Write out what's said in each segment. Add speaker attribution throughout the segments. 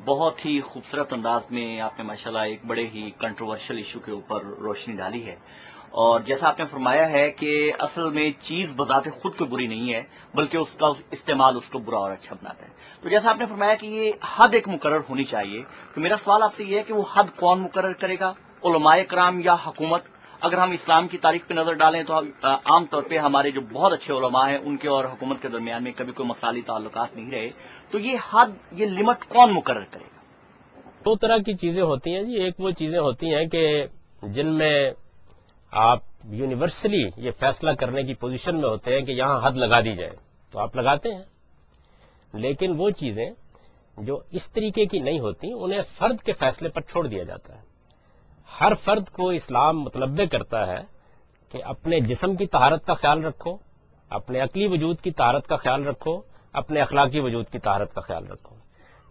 Speaker 1: بہت ہی خوبصورت انداز میں آپ نے ماشاءاللہ ایک بڑے ہی کنٹروورشل ایشو کے اوپر روشنی ڈالی ہے، اور جیسا آپ نے فرمایا ہے کہ اصل میں چیز بذات خود کو بری نہیں ہے، بلکہ اس کا استعمال اس کو برا اور اچھا بناتا ہے۔ تو جیسا آپ نے فرمایا کہ یہ حد ایک مقرر ہونی چاہیے، تو میرا سوال آپ سے یہ ہے کہ وہ حد کون مقرر کرے گا، علماء کرام یا حکومت؟ اگر ہم اسلام کی تاریخ پہ نظر ڈالیں تو عام طور پہ ہمارے جو بہت اچھے علماء ہیں ان کے اور حکومت کے درمیان میں کبھی کوئی مسالی تعلقات نہیں رہے، تو یہ حد، یہ لمٹ کون مقرر کرے گا؟
Speaker 2: دو طرح کی چیزیں ہوتی ہیں جی۔ ایک وہ چیزیں ہوتی ہیں کہ جن میں آپ یونیورسلی یہ فیصلہ کرنے کی پوزیشن میں ہوتے ہیں کہ یہاں حد لگا دی جائے تو آپ لگاتے ہیں، لیکن وہ چیزیں جو اس طریقے کی نہیں ہوتی انہیں فرد کے فیصلے پر چھوڑ دیا جاتا ہے۔ ہر فرد کو اسلام مطلبے کرتا ہے کہ اپنے جسم کی طہارت کا خیال رکھو، اپنے عقلی وجود کی طہارت کا خیال رکھو، اپنے اخلاقی وجود کی طہارت کا خیال رکھو۔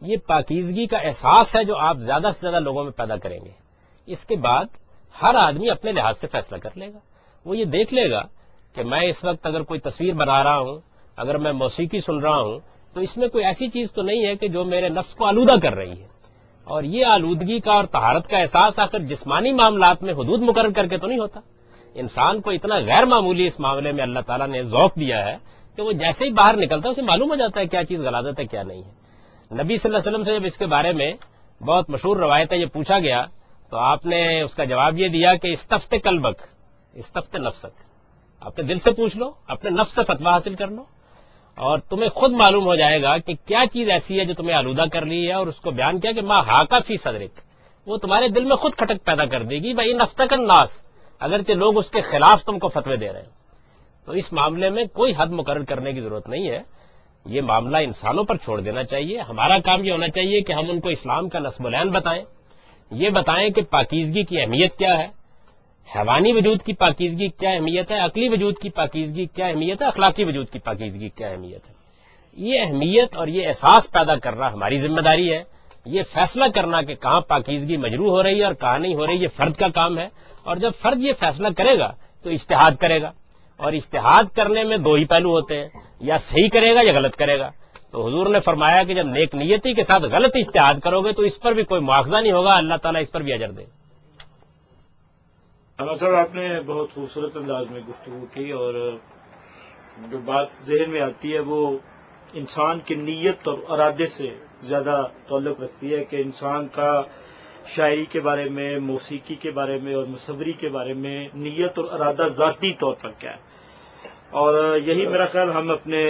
Speaker 2: یہ پاکیزگی کا احساس ہے جو آپ زیادہ سے زیادہ لوگوں میں پیدا کریں گے۔ اس کے بعد ہر آدمی اپنے لحاظ سے فیصلہ کر لے گا۔ وہ یہ دیکھ لے گا کہ میں اس وقت اگر کوئی تصویر بنا رہا ہوں، اگر میں موسیقی سن رہا ہوں، تو اس میں کوئی ایسی چیز تو نہیں ہے کہ جو میرے نفس کو آلودہ کر رہی ہے۔ اور یہ آلودگی کا اور طہارت کا احساس آخر جسمانی معاملات میں حدود مقرر کر کے تو نہیں ہوتا۔ انسان کو اتنا غیر معمولی اس معاملے میں اللہ تعالیٰ نے ذوق دیا ہے کہ وہ جیسے ہی باہر نکلتا ہے اسے معلوم ہو جاتا ہے کیا چیز غلاظت ہے کیا نہیں ہے۔ نبی صلی اللہ علیہ وسلم سے جب اس کے بارے میں بہت مشہور روایت ہے یہ پوچھا گیا تو آپ نے اس کا جواب یہ دیا کہ استفت قلبک استفت نفسک، اپنے دل سے پوچھ لو، اپنے نفس سے فتویٰ حاصل کر لو، اور تمہیں خود معلوم ہو جائے گا کہ کیا چیز ایسی ہے جو تمہیں آلودہ کر لی ہے۔ اور اس کو بیان کیا کہ ما ہاکا فی صدرک، وہ تمہارے دل میں خود کھٹک پیدا کر دے گی بھائی نفتک الناس، اگرچہ لوگ اس کے خلاف تم کو فتوے دے رہے ہیں۔ تو اس معاملے میں کوئی حد مقرر کرنے کی ضرورت نہیں ہے، یہ معاملہ انسانوں پر چھوڑ دینا چاہیے۔ ہمارا کام یہ ہونا چاہیے کہ ہم ان کو اسلام کا نصب العین بتائیں، یہ بتائیں کہ پاکیزگی کی اہمیت کیا ہے، حیوانی وجود کی پاکیزگی کیا اہمیت ہے، عقلی وجود کی پاکیزگی کیا اہمیت ہے، اخلاقی وجود کی پاکیزگی کیا اہمیت ہے۔ یہ اہمیت اور یہ احساس پیدا کرنا ہماری ذمہ داری ہے۔ یہ فیصلہ کرنا کہ کہاں پاکیزگی مجروح ہو رہی ہے اور کہاں نہیں ہو رہی، یہ فرد کا کام ہے۔ اور جب فرد یہ فیصلہ کرے گا تو اجتہاد کرے گا، اور اجتہاد کرنے میں دو ہی پہلو ہوتے ہیں، یا صحیح کرے گا یا غلط کرے گا۔ تو حضور نے فرمایا کہ جب نیک نیتی کے ساتھ غلط اجتہاد کرو گے تو اس پر بھی کوئی مواخذہ نہیں ہوگا، اللہ تعالیٰ اس پر بھی اجر دے۔
Speaker 3: صاحب آپ نے بہت خوبصورت انداز میں گفتگو کی، اور جو بات ذہن میں آتی ہے وہ انسان کی نیت اور ارادے سے زیادہ تعلق رکھتی ہے کہ انسان کا شاعری کے بارے میں، موسیقی کے بارے میں اور مصوری کے بارے میں نیت اور ارادہ ذاتی طور پر کیا ہے۔ اور یہی میرا خیال ہم اپنے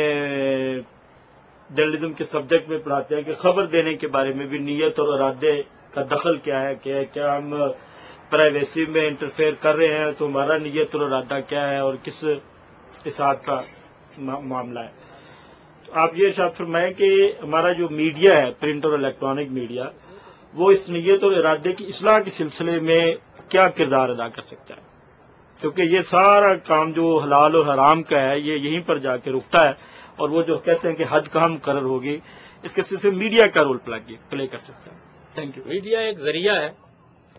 Speaker 3: جرنلزم کے سبجیکٹ میں پڑھاتے ہیں کہ خبر دینے کے بارے میں بھی نیت اور ارادے کا دخل کیا ہے، کہ کیا ہم پرائیویسی میں انٹرفیئر کر رہے ہیں تو ہمارا نیت اور ارادہ کیا ہے اور کس حساب کا معاملہ ہے۔ تو آپ یہ ارشاد فرمائیں کہ ہمارا جو میڈیا ہے، پرنٹ اور الیکٹرانک میڈیا، وہ اس نیت اور ارادے کی اصلاح کے سلسلے میں کیا کردار ادا کر سکتا ہے؟ کیونکہ یہ سارا کام جو حلال اور حرام کا ہے یہ یہیں پر جا کے رکتا ہے، اور وہ جو کہتے ہیں کہ حد کہاں مقرر ہوگی، اس کے سلسلے میڈیا کا رول پلے کر سکتا ہے۔ Thank you.
Speaker 2: میڈیا ایک ذریعہ ہے،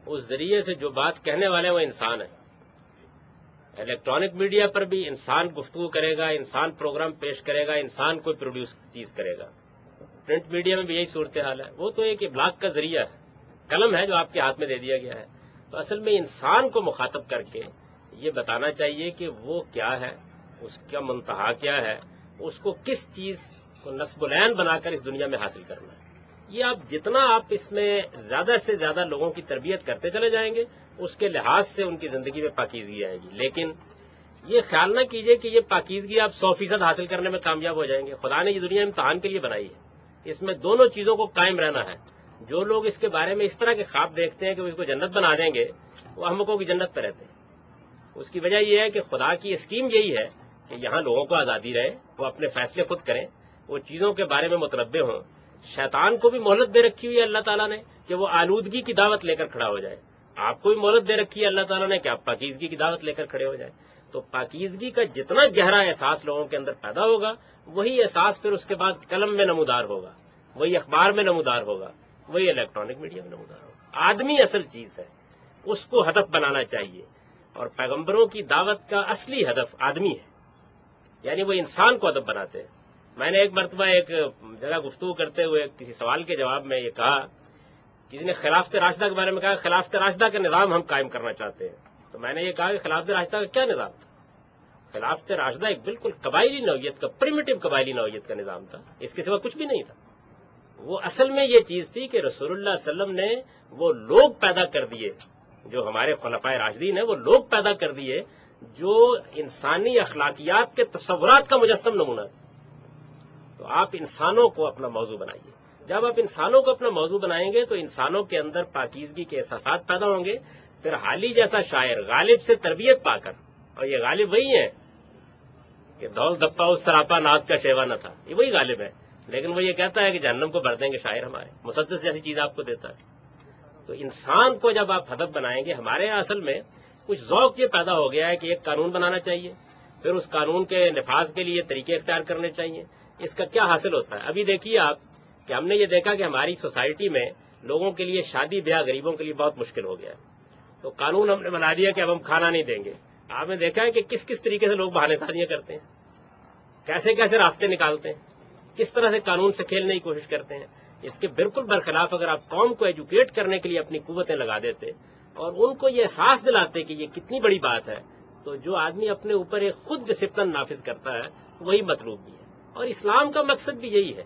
Speaker 2: اس ذریعے سے جو بات کہنے والے وہ انسان ہے۔ الیکٹرانک میڈیا پر بھی انسان گفتگو کرے گا، انسان پروگرام پیش کرے گا، انسان کوئی پروڈیوس چیز کرے گا۔ پرنٹ میڈیا میں بھی یہی صورتحال ہے، وہ تو ایک ابلاغ کا ذریعہ ہے، قلم ہے جو آپ کے ہاتھ میں دے دیا گیا ہے۔ تو اصل میں انسان کو مخاطب کر کے یہ بتانا چاہیے کہ وہ کیا ہے، اس کا منتہا کیا ہے، اس کو کس چیز کو نصب العین بنا کر اس دنیا میں حاصل کرنا ہے۔ یہ جتنا آپ اس میں زیادہ سے زیادہ لوگوں کی تربیت کرتے چلے جائیں گے، اس کے لحاظ سے ان کی زندگی میں پاکیزگی آئے گی۔ لیکن یہ خیال نہ کیجئے کہ یہ پاکیزگی آپ 100% حاصل کرنے میں کامیاب ہو جائیں گے۔ خدا نے یہ دنیا امتحان کے لیے بنائی ہے، اس میں دونوں چیزوں کو قائم رہنا ہے۔ جو لوگ اس کے بارے میں اس طرح کے خواب دیکھتے ہیں کہ وہ اس کو جنت بنا دیں گے، وہ احمقوں کی جنت پہ رہتے ہیں۔ اس کی وجہ یہ ہے کہ خدا کی اسکیم یہی ہے کہ یہاں لوگوں کو آزادی رہے، وہ اپنے فیصلے خود کریں، وہ چیزوں کے بارے میں متنبع ہوں۔ شیطان کو بھی مہلت دے رکھی ہوئی ہے اللہ تعالیٰ نے کہ وہ آلودگی کی دعوت لے کر کھڑا ہو جائے، آپ کو بھی مہلت دے رکھی ہے اللہ تعالیٰ نے کہ آپ پاکیزگی کی دعوت لے کر کھڑے ہو جائیں۔ تو پاکیزگی کا جتنا گہرا احساس لوگوں کے اندر پیدا ہوگا، وہی احساس پھر اس کے بعد قلم میں نمودار ہوگا، وہی اخبار میں نمودار ہوگا، وہی الیکٹرانک میڈیا میں نمودار ہوگا۔ آدمی اصل چیز ہے، اس کو ہدف بنانا چاہیے، اور پیغمبروں کی دعوت کا اصلی ہدف آدمی ہے، یعنی وہ انسان کو ہدف بناتے ہیں۔ میں نے ایک مرتبہ ایک جگہ گفتگو کرتے ہوئے کسی سوال کے جواب میں یہ کہا، کسی نے خلافت راشدہ کے بارے میں کہا خلافت راشدہ کا نظام ہم قائم کرنا چاہتے ہیں، تو میں نے یہ کہا کہ خلافت راشدہ کا کیا نظام تھا؟ خلافت راشدہ ایک بالکل قبائلی نوعیت کا، پریمیٹو قبائلی نوعیت کا نظام تھا، اس کے سوا کچھ بھی نہیں تھا۔ وہ اصل میں یہ چیز تھی کہ رسول اللہ صلی اللہ علیہ وسلم نے وہ لوگ پیدا کر دیے، جو ہمارے خلفائے راشدین ہیں، وہ لوگ پیدا کر دیے جو انسانی اخلاقیات کے تصورات کا مجسم نمونہ تھا۔ تو آپ انسانوں کو اپنا موضوع بنائیے، جب آپ انسانوں کو اپنا موضوع بنائیں گے تو انسانوں کے اندر پاکیزگی کے احساسات پیدا ہوں گے۔ پھر حالی جیسا شاعر غالب سے تربیت پا کر، اور یہ غالب وہی ہیں کہ دول دپا اس سراپا ناز کا شیوا نہ تھا، یہ وہی غالب ہے، لیکن وہ یہ کہتا ہے کہ جہنم کو بھر دیں گے شاعر ہمارے، مسدس جیسی چیز آپ کو دیتا ہے۔ تو انسان کو جب آپ ہدف بنائیں گے، ہمارے اصل میں کچھ ذوق یہ پیدا ہو گیا ہے کہ ایک قانون بنانا چاہیے، پھر اس قانون کے نفاذ کے لیے طریقے اختیار کرنے چاہیے۔ اس کا کیا حاصل ہوتا ہے؟ ابھی دیکھیے آپ کہ ہم نے یہ دیکھا کہ ہماری سوسائٹی میں لوگوں کے لیے شادی بیاہ غریبوں کے لیے بہت مشکل ہو گیا ہے، تو قانون ہم نے بنا دیا کہ اب ہم کھانا نہیں دیں گے۔ آپ نے دیکھا ہے کہ کس کس طریقے سے لوگ بہانے سازیاں کرتے ہیں، کیسے کیسے راستے نکالتے ہیں، کس طرح سے قانون سے کھیلنے کی کوشش کرتے ہیں۔ اس کے بالکل برخلاف اگر آپ قوم کو ایجوکیٹ کرنے کے لیے اپنی قوتیں لگا دیتے اور ان کو یہ احساس دلاتے کہ یہ کتنی بڑی بات ہے، تو جو آدمی اپنے اوپر ایک خود ڈسپلن نافذ کرتا ہے وہی مطلوب بھی ہے۔ اور اسلام کا مقصد بھی یہی ہے،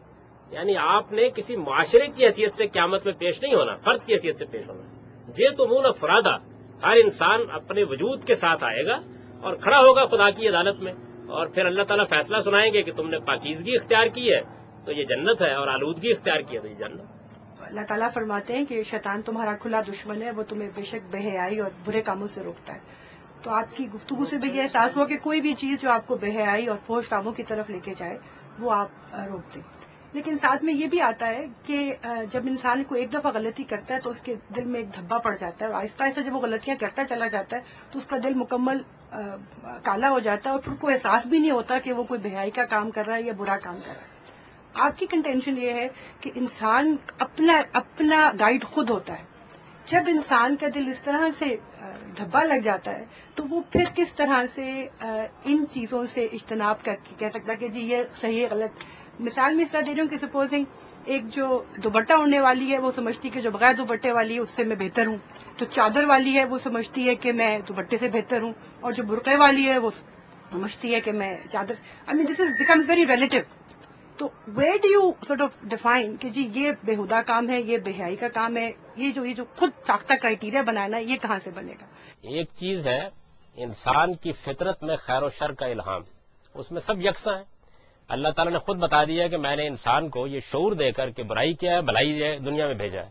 Speaker 2: یعنی آپ نے کسی معاشرے کی حیثیت سے قیامت میں پیش نہیں ہونا، فرد کی حیثیت سے پیش ہونا۔ جے تمون افرادہ، ہر انسان اپنے وجود کے ساتھ آئے گا اور کھڑا ہوگا خدا کی عدالت میں، اور پھر اللہ تعالیٰ فیصلہ سنائیں گے کہ تم نے پاکیزگی اختیار کی ہے تو یہ جنت ہے، اور آلودگی اختیار کی ہے تو یہ جنت۔
Speaker 4: اللہ تعالیٰ فرماتے ہیں کہ شیطان تمہارا کھلا دشمن ہے، وہ تمہیں بے شک بے حیائی اور برے کاموں سے روکتا ہے۔ تو آپ کی گفتگو سے بھی یہ احساس ہوا کہ کوئی بھی چیز جو آپ کو بے حیائی اور فحش کاموں کی طرف لے کے جائے وہ آپ روک دیں، لیکن ساتھ میں یہ بھی آتا ہے کہ جب انسان کو ایک دفعہ غلطی کرتا ہے تو اس کے دل میں ایک دھبا پڑ جاتا ہے، اور آہستہ آہستہ جب وہ غلطیاں کرتا چلا جاتا ہے تو اس کا دل مکمل کالا ہو جاتا ہے، اور پھر کوئی احساس بھی نہیں ہوتا کہ وہ کوئی بے حیائی کا کام کر رہا ہے یا برا کام کر رہا ہے۔ آپ کی کنٹینشن یہ ہے کہ انسان اپنا گائیڈ خود ہوتا ہے۔ جب انسان کا دل اس طرح سے دھبا لگ جاتا ہے تو وہ پھر کس طرح سے ان چیزوں سے اجتناب کر کے کہہ سکتا ہے کہ جی یہ صحیح ہے غلط۔ مثال میں اس طرح دے رہی ہوں کہ سپوزنگ ایک جو دوپٹہ اوڑھنے والی ہے وہ سمجھتی کہ جو بغیر دوپٹے والی ہے اس سے میں بہتر ہوں، جو چادر والی ہے وہ سمجھتی ہے کہ میں دوپٹے سے بہتر ہوں، اور جو برقعے والی ہے وہ سمجھتی ہے کہ میں چادر۔ آئی مین دس از بیکمز ویری ریلیٹو۔ تو where do you sort of define کہ جی یہ بےہودہ کام ہے، یہ بے حیائی کا کام ہے، یہ جو خود ساختہ کرائیٹیریا بنانا یہ کہاں سے بنے گا؟
Speaker 2: ایک چیز ہے انسان کی فطرت میں خیر و شر کا الہام، اس میں سب یکساں ہیں۔ اللہ تعالیٰ نے خود بتا دیا کہ میں نے انسان کو یہ شعور دے کر کہ برائی کیا ہے بھلائی ہے دنیا میں بھیجا ہے،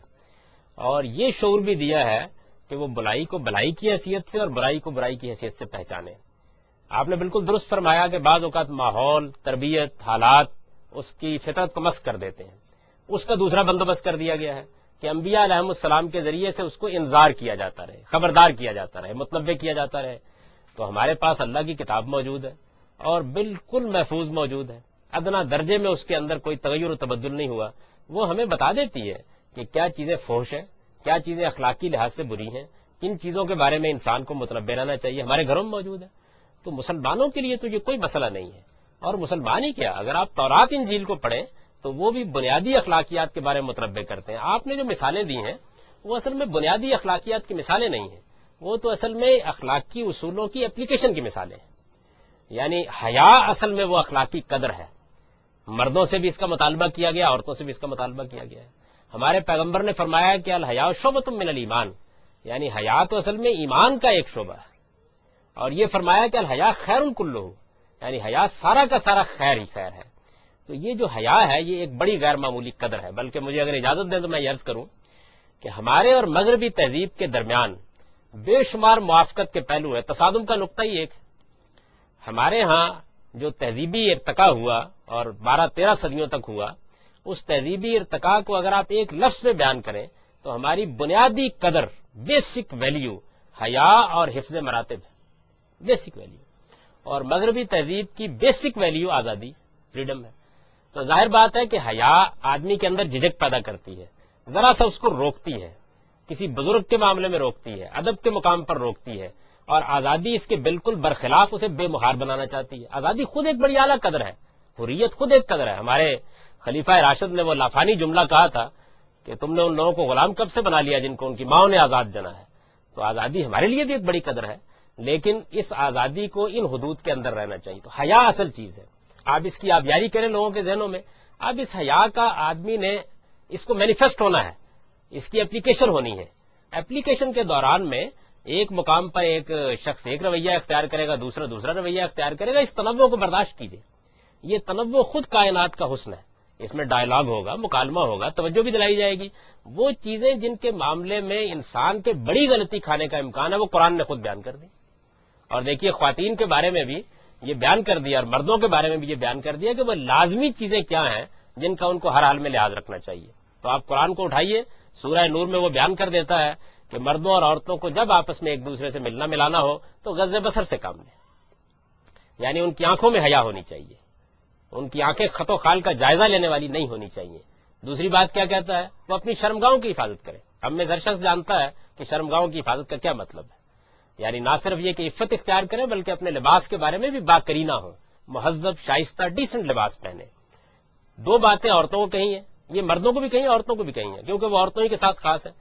Speaker 2: اور یہ شعور بھی دیا ہے کہ وہ بلائی کو بلائی کی حیثیت سے اور برائی کو برائی کی حیثیت سے پہچانے۔ آپ نے بالکل درست فرمایا کہ بعض اوقات ماحول، تربیت، حالات اس کی فطرت کو مسخ کر دیتے ہیں۔ اس کا دوسرا بندوبست کر دیا گیا ہے کہ انبیاء علیہ السلام کے ذریعے سے اس کو انذار کیا جاتا رہے، خبردار کیا جاتا رہے، متنبہ کیا جاتا رہے۔ تو ہمارے پاس اللہ کی کتاب موجود ہے اور بالکل محفوظ موجود ہے، ادنا درجے میں اس کے اندر کوئی تغیر و تبدل نہیں ہوا۔ وہ ہمیں بتا دیتی ہے کہ کیا چیزیں فحش ہیں، کیا چیزیں اخلاقی لحاظ سے بری ہیں، کن چیزوں کے بارے میں انسان کو متنبہ رہنا چاہیے، ہمارے گھروں میں موجود ہے۔ تو مسلمانوں کے لیے تو یہ کوئی مسئلہ نہیں ہے، اور مسلمان ہی کیا، اگر آپ تورات انجیل کو پڑھیں تو وہ بھی بنیادی اخلاقیات کے بارے میں متنبہ کرتے ہیں۔ آپ نے جو مثالیں دی ہیں وہ اصل میں بنیادی اخلاقیات کی مثالیں نہیں ہیں، وہ تو اصل میں اخلاقی اصولوں کی اپلیکیشن کی مثالیں ہیں۔ یعنی حیا اصل میں وہ اخلاقی قدر ہے، مردوں سے بھی اس کا مطالبہ کیا گیا، عورتوں سے بھی اس کا مطالبہ کیا گیا ہے۔ ہمارے پیغمبر نے فرمایا کہ الحیا شعبۃ من الایمان، یعنی حیا تو اصل میں ایمان کا ایک شعبہ ہے، اور یہ فرمایا کہ الحیا خیر کلہ، یعنی حیا سارا کا سارا خیر ہی خیر ہے۔ تو یہ جو حیا ہے یہ ایک بڑی غیر معمولی قدر ہے، بلکہ مجھے اگر اجازت دیں تو میں یہ عرض کروں کہ ہمارے اور مغربی تہذیب کے درمیان بے شمار موافقت کے پہلو ہے، تصادم کا نقطہ ہی ایک ہے۔ ہمارے ہاں جو تہذیبی ارتقا ہوا اور 12-13 صدیوں تک ہوا، اس تہذیبی ارتقا کو اگر آپ ایک لفظ میں بیان کریں تو ہماری بنیادی قدر، بیسک ویلیو حیا اور حفظ مراتب ہے، بیسک ویلیو۔ اور مغربی تہذیب کی بیسک ویلیو آزادی، فریڈم ہے۔ تو ظاہر بات ہے کہ حیا آدمی کے اندر جھجک پیدا کرتی ہے، ذرا سا اس کو روکتی ہے، کسی بزرگ کے معاملے میں روکتی ہے، ادب کے مقام پر روکتی ہے، اور آزادی اس کے بالکل برخلاف اسے بے مہار بنانا چاہتی ہے۔ آزادی خود ایک بڑی اعلیٰ قدر ہے، حریت خود ایک قدر ہے. ہمارے خلیفہ راشد نے وہ لافانی جملہ کہا تھا کہ تم نے ان لوگوں کو غلام کب سے بنا لیا جن کو ان کی ماں نے آزاد جنا ہے. تو آزادی ہمارے لیے بھی ایک بڑی قدر ہے، لیکن اس آزادی کو ان حدود کے اندر رہنا چاہیے. تو حیا اصل چیز ہے. آپ اس کی آبیاری کریں لوگوں کے ذہنوں میں. اب اس حیا کا آدمی نے اس کو مینیفیسٹ ہونا ہے، اس کی اپلیکیشن ہونی ہے. اپلیکیشن کے دوران میں ایک مقام پر ایک شخص ایک رویہ اختیار کرے گا، دوسرا رویہ اختیار کرے گا. اس تنوع کو برداشت کیجیے. یہ تنوع خود کائنات کا حسن ہے. اس میں ڈائلاگ ہوگا، مکالمہ ہوگا، توجہ بھی دلائی جائے گی. وہ چیزیں جن کے معاملے میں انسان کے بڑی غلطی کھانے کا امکان ہے وہ قرآن نے خود بیان کر دی. اور دیکھیے خواتین کے بارے میں بھی یہ بیان کر دیا اور مردوں کے بارے میں بھی یہ بیان کر دیا کہ وہ لازمی چیزیں کیا ہیں جن کا ان کو ہر حال میں لحاظ رکھنا چاہیے. تو آپ قرآن کو اٹھائیے، سورہ نور میں وہ بیان کر دیتا ہے کہ مردوں اور عورتوں کو جب آپس میں ایک دوسرے سے ملنا ملانا ہو تو غض بصر سے کام لیں. یعنی ان کی آنکھوں میں حیا ہونی چاہیے، ان کی آنکھیں خط و خال کا جائزہ لینے والی نہیں ہونی چاہیے. دوسری بات کیا کہتا ہے؟ وہ اپنی شرمگاہوں کی حفاظت کرے. ہم میں ہر شخص جانتا ہے کہ شرمگاہوں کی حفاظت کا کیا مطلب ہے. یعنی نہ صرف یہ کہ عفت اختیار کریں بلکہ اپنے لباس کے بارے میں بھی باکرینہ ہو، مہذب شائستہ ڈیسنٹ لباس پہنے. دو باتیں عورتوں کو کہی ہیں، یہ مردوں کو بھی کہیں عورتوں کو بھی کہیں ہیں کیونکہ وہ عورتوں ہی کے ساتھ خاص ہے.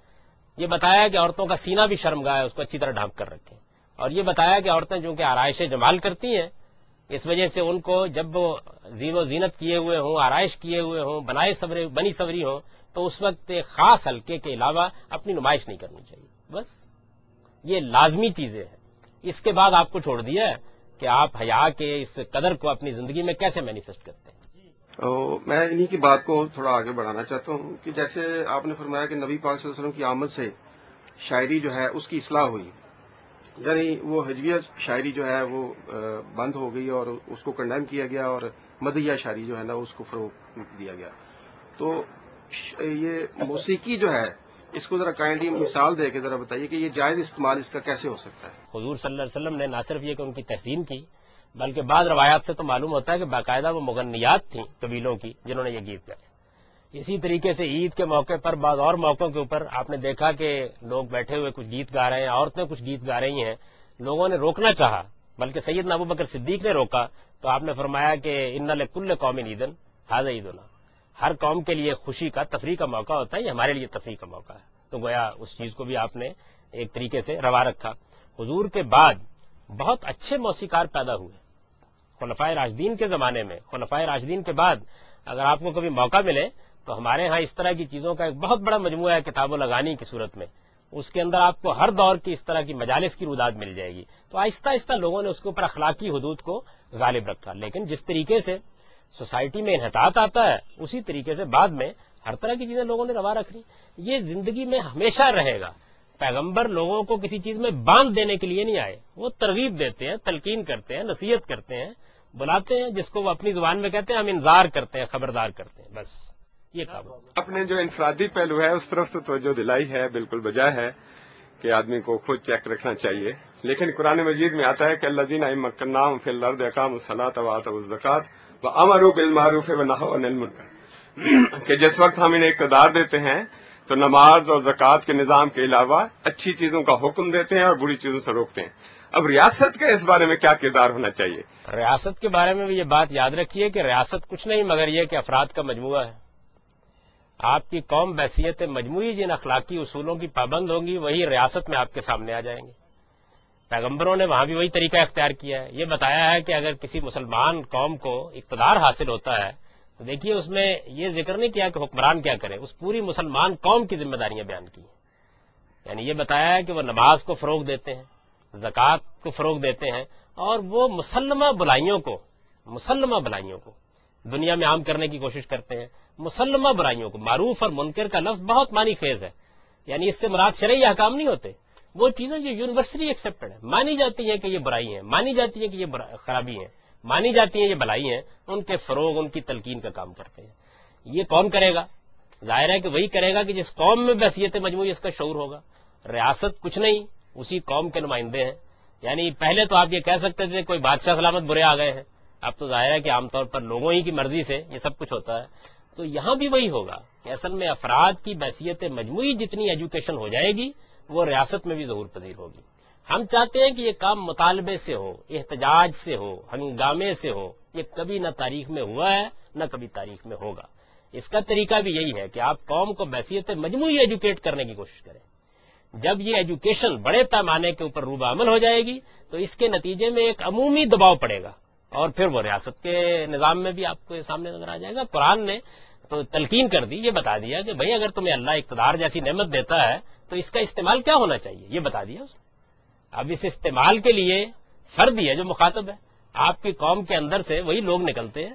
Speaker 2: یہ بتایا کہ عورتوں کا سینہ بھی شرمگاہ ہے، اس کو اچھی طرح ڈھانپ کر رکھیں. اور یہ بتایا کہ عورتیں چونکہ آرائش جمال کرتی ہیں، اس وجہ سے ان کو جب وہ زیب و زینت کیے ہوئے ہوں، آرائش کیے ہوئے ہوں، بنی سوری ہوں، تو اس وقت ایک خاص حلقے کے علاوہ اپنی نمائش نہیں کرنی چاہیے. بس یہ لازمی چیزیں ہیں. اس کے بعد آپ کو چھوڑ دیا ہے کہ آپ حیا کے اس قدر کو اپنی زندگی میں کیسے مینیفیسٹ کرتے ہیں.
Speaker 5: میں انہی کی بات کو تھوڑا آگے بڑھانا چاہتا ہوں کہ جیسے آپ نے فرمایا کہ نبی پاک صلی اللہ علیہ وسلم کی آمد سے شاعری جو ہے اس کی اصلاح ہوئی، یعنی وہ ہجویہ شاعری جو ہے وہ بند ہو گئی اور اس کو کنڈیم کیا گیا اور مدحیہ شاعری جو ہے نا اس کو فروغ دیا گیا. تو یہ موسیقی جو ہے اس کو ذرا کائنڈلی مثال دے کے ذرا بتائیے کہ یہ جائز استعمال اس کا کیسے ہو سکتا ہے.
Speaker 2: حضور صلی اللہ علیہ وسلم نے نہ صرف یہ کہ ان کی تحسین کی بلکہ بعض روایات سے تو معلوم ہوتا ہے کہ باقاعدہ وہ مغنیات تھیں قبیلوں کی جنہوں نے یہ گیت گائے. اسی طریقے سے عید کے موقع پر بعض اور موقعوں کے اوپر آپ نے دیکھا کہ لوگ بیٹھے ہوئے کچھ گیت گا رہے ہیں، عورتیں کچھ گیت گا رہی ہیں. لوگوں نے روکنا چاہا بلکہ سیدنا ابوبکر صدیق نے روکا تو آپ نے فرمایا کہ ان لکل قوم عیدن ھذا عیدنا. ہر قوم کے لیے خوشی کا تفریح کا موقع ہوتا ہے، یہ ہمارے لیے تفریح کا موقع ہے. تو گویا اس چیز کو بھی آپ نے ایک طریقے سے روا رکھا. حضور کے بعد بہت اچھے موسیقار پیدا ہوئے خلفائے راشدین کے زمانے میں. خلفائے راشدین کے بعد اگر آپ کو کبھی موقع ملے تو ہمارے ہاں اس طرح کی چیزوں کا ایک بہت بڑا مجموعہ ہے کتاب و لغانی کی صورت میں. اس کے اندر آپ کو ہر دور کی اس طرح کی مجالس کی روداد مل جائے گی. تو آہستہ آہستہ لوگوں نے اس کے اوپر اخلاقی حدود کو غالب رکھا. لیکن جس طریقے سے سوسائٹی میں انحطاط آتا ہے اسی طریقے سے بعد میں ہر طرح کی چیزیں لوگوں نے روا رکھ لی. یہ زندگی میں ہمیشہ رہے گا. پیغمبر لوگوں کو کسی چیز میں باندھ دینے کے لیے نہیں آئے، وہ ترغیب دیتے ہیں، تلقین کرتے ہیں، نصیحت کرتے ہیں، بلاتے ہیں، جس کو وہ اپنی زبان میں کہتے ہیں ہم انذار کرتے ہیں، خبردار کرتے ہیں. بس یہ کام.
Speaker 6: اپنے جو انفرادی پہلو ہے اس طرف تو توجہ دلائی ہے، بالکل بجا ہے کہ آدمی کو خود چیک رکھنا چاہیے. لیکن قرآن مجید میں آتا ہے کہ الذین مکناہم فی الارض اقاموا الصلاۃ وآتوا الزکاۃ وامروا بالمعروف ونہوا عن المنکر، کہ جس وقت ہم انہیں اقتدار دیتے ہیں تو نماز اور زکوٰۃ کے نظام کے علاوہ اچھی چیزوں کا حکم دیتے ہیں اور بری چیزوں سے روکتے ہیں. اب ریاست کا اس بارے میں کیا کردار ہونا چاہیے؟
Speaker 2: ریاست کے بارے میں بھی یہ بات یاد رکھیے کہ ریاست کچھ نہیں مگر یہ کہ افراد کا مجموعہ ہے. آپ کی قوم بحیثیت مجموعی جن اخلاقی اصولوں کی پابند ہوگی وہی ریاست میں آپ کے سامنے آ جائیں گے. پیغمبروں نے وہاں بھی وہی طریقہ اختیار کیا ہے. یہ بتایا ہے کہ اگر کسی مسلمان قوم کو اقتدار حاصل ہوتا ہے تو دیکھیے اس میں یہ ذکر نہیں کیا کہ حکمران کیا کرے، اس پوری مسلمان قوم کی ذمہ داریاں بیان کی ہیں. یعنی یہ بتایا ہے کہ وہ نماز کو فروغ دیتے ہیں، زکوٰۃ کو فروغ دیتے ہیں، اور وہ مسلمہ بلائیوں کو دنیا میں عام کرنے کی کوشش کرتے ہیں. مسلمہ برائیوں کو، معروف اور منکر کا لفظ بہت معنی خیز ہے. یعنی اس سے مراد شرعی احکام نہیں ہوتے، وہ چیزیں جو یونیورسلی ایکسیپٹڈ ہیں، مانی جاتی ہیں کہ یہ برائی ہیں، مانی جاتی ہیں کہ یہ خرابی ہیں، مانی جاتی ہیں یہ بھلائی ہیں، ان کے فروغ، ان کی تلقین کا کام کرتے ہیں. یہ کون کرے گا؟ ظاہر ہے کہ وہی کرے گا کہ جس قوم میں بحیثیت مجموعی اس کا شعور ہوگا. ریاست کچھ نہیں، اسی قوم کے نمائندے ہیں. یعنی پہلے تو آپ یہ کہہ سکتے تھے کوئی بادشاہ سلامت برے آ گئے ہیں، اب تو ظاہر ہے کہ عام طور پر لوگوں ہی کی مرضی سے یہ سب کچھ ہوتا ہے. تو یہاں بھی وہی ہوگا کہ اصل میں افراد کی بحیثیت مجموعی جتنی ایجوکیشن ہو جائے گی وہ ریاست میں بھی ظہور پذیر ہوگی. ہم چاہتے ہیں کہ یہ کام مطالبے سے ہو، احتجاج سے ہو، ہنگامے سے ہو، یہ کبھی نہ تاریخ میں ہوا ہے نہ کبھی تاریخ میں ہوگا. اس کا طریقہ بھی یہی ہے کہ آپ قوم کو بحیثیت مجموعی ایجوکیٹ کرنے کی کوشش کریں. جب یہ ایجوکیشن بڑے پیمانے کے اوپر روبہ عمل ہو جائے گی تو اس کے نتیجے میں ایک عمومی دباؤ پڑے گا اور پھر وہ ریاست کے نظام میں بھی آپ کو سامنے نظر آ جائے گا. قرآن نے تو تلقین کر دی, یہ بتا دیا کہ بھئی اگر تمہیں اللہ اقتدار جیسی نعمت دیتا ہے تو اس کا استعمال کیا ہونا چاہیے, یہ بتا دیا اس نے. اب اس استعمال کے لیے فرد ہی ہے جو مخاطب ہے. آپ کی قوم کے اندر سے وہی لوگ نکلتے ہیں,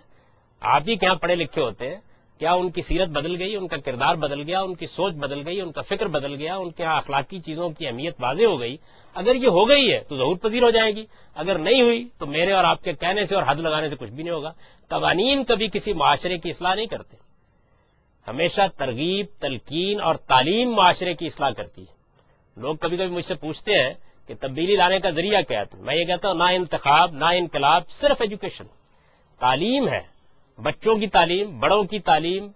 Speaker 2: آپ ہی کے یہاں پڑھے لکھے ہوتے ہیں. کیا ان کی سیرت بدل گئی, ان کا کردار بدل گیا, ان کی سوچ بدل گئی, ان کا فکر بدل گیا, ان کے اخلاقی چیزوں کی اہمیت واضح ہو گئی؟ اگر یہ ہو گئی ہے تو ظہور پذیر ہو جائے گی, اگر نہیں ہوئی تو میرے اور آپ کے کہنے سے اور حد لگانے سے کچھ بھی نہیں ہوگا. قوانین کبھی کسی معاشرے کی اصلاح نہیں کرتے, ہمیشہ ترغیب, تلقین اور تعلیم معاشرے کی اصلاح کرتی ہے. لوگ کبھی کبھی مجھ سے پوچھتے ہیں کہ تبدیلی لانے کا ذریعہ کیا ہے. میں یہ کہتا ہوں نہ انتخاب نہ انقلاب, صرف ایجوکیشن, تعلیم ہے. بچوں کی تعلیم, بڑوں کی تعلیم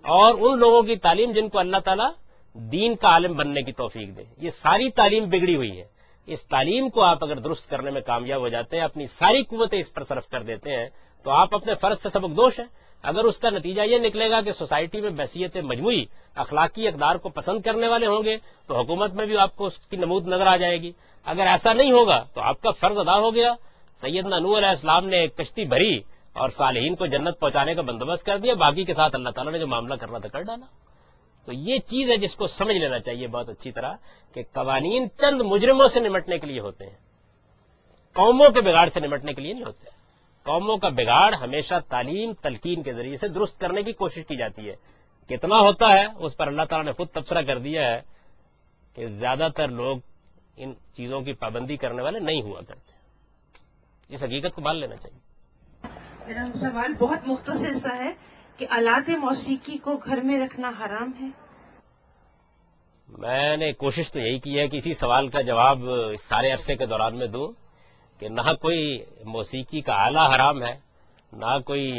Speaker 2: اور ان لوگوں کی تعلیم جن کو اللہ تعالیٰ دین کا عالم بننے کی توفیق دے. یہ ساری تعلیم بگڑی ہوئی ہے. اس تعلیم کو آپ اگر درست کرنے میں کامیاب ہو جاتے ہیں, اپنی ساری قوتیں اس پر صرف کر دیتے ہیں, تو آپ اپنے فرض سے سبق دوش ہیں. اگر اس کا نتیجہ یہ نکلے گا کہ سوسائٹی میں بحیثیت مجموعی اخلاقی اقدار کو پسند کرنے والے ہوں گے تو حکومت میں بھی آپ کو اس کی نمود نظر آ جائے گی. اگر ایسا نہیں ہوگا تو آپ کا فرض ادا ہو گیا. سیدنا نوح علیہ السلام نے ایک کشتی بھری اور صالحین کو جنت پہنچانے کا بندوبست کر دیا, باقی کے ساتھ اللہ تعالیٰ نے جو معاملہ کرنا تھا کر ڈالا. تو یہ چیز ہے جس کو سمجھ لینا چاہیے بہت اچھی طرح کہ قوانین چند مجرموں سے نمٹنے کے لیے ہوتے ہیں, قوموں کے بگاڑ سے نمٹنے کے لیے نہیں ہوتے. قوموں کا بگاڑ ہمیشہ تعلیم تلقین کے ذریعے سے درست کرنے کی کوشش کی جاتی ہے. کتنا ہوتا ہے اس پر اللہ تعالیٰ نے خود تبصرہ کر دیا ہے کہ زیادہ تر لوگ ان چیزوں کی پابندی کرنے والے نہیں ہوا کرتے. اس حقیقت کو مان لینا چاہیے.
Speaker 7: میرا سوال بہت مختصر سا ہے کہ آلات موسیقی کو گھر میں رکھنا حرام ہے؟
Speaker 2: میں نے کوشش تو یہی کی ہے کہ اسی سوال کا جواب اس سارے عرصے کے دوران میں دوں کہ نہ کوئی موسیقی کا آلہ حرام ہے, نہ کوئی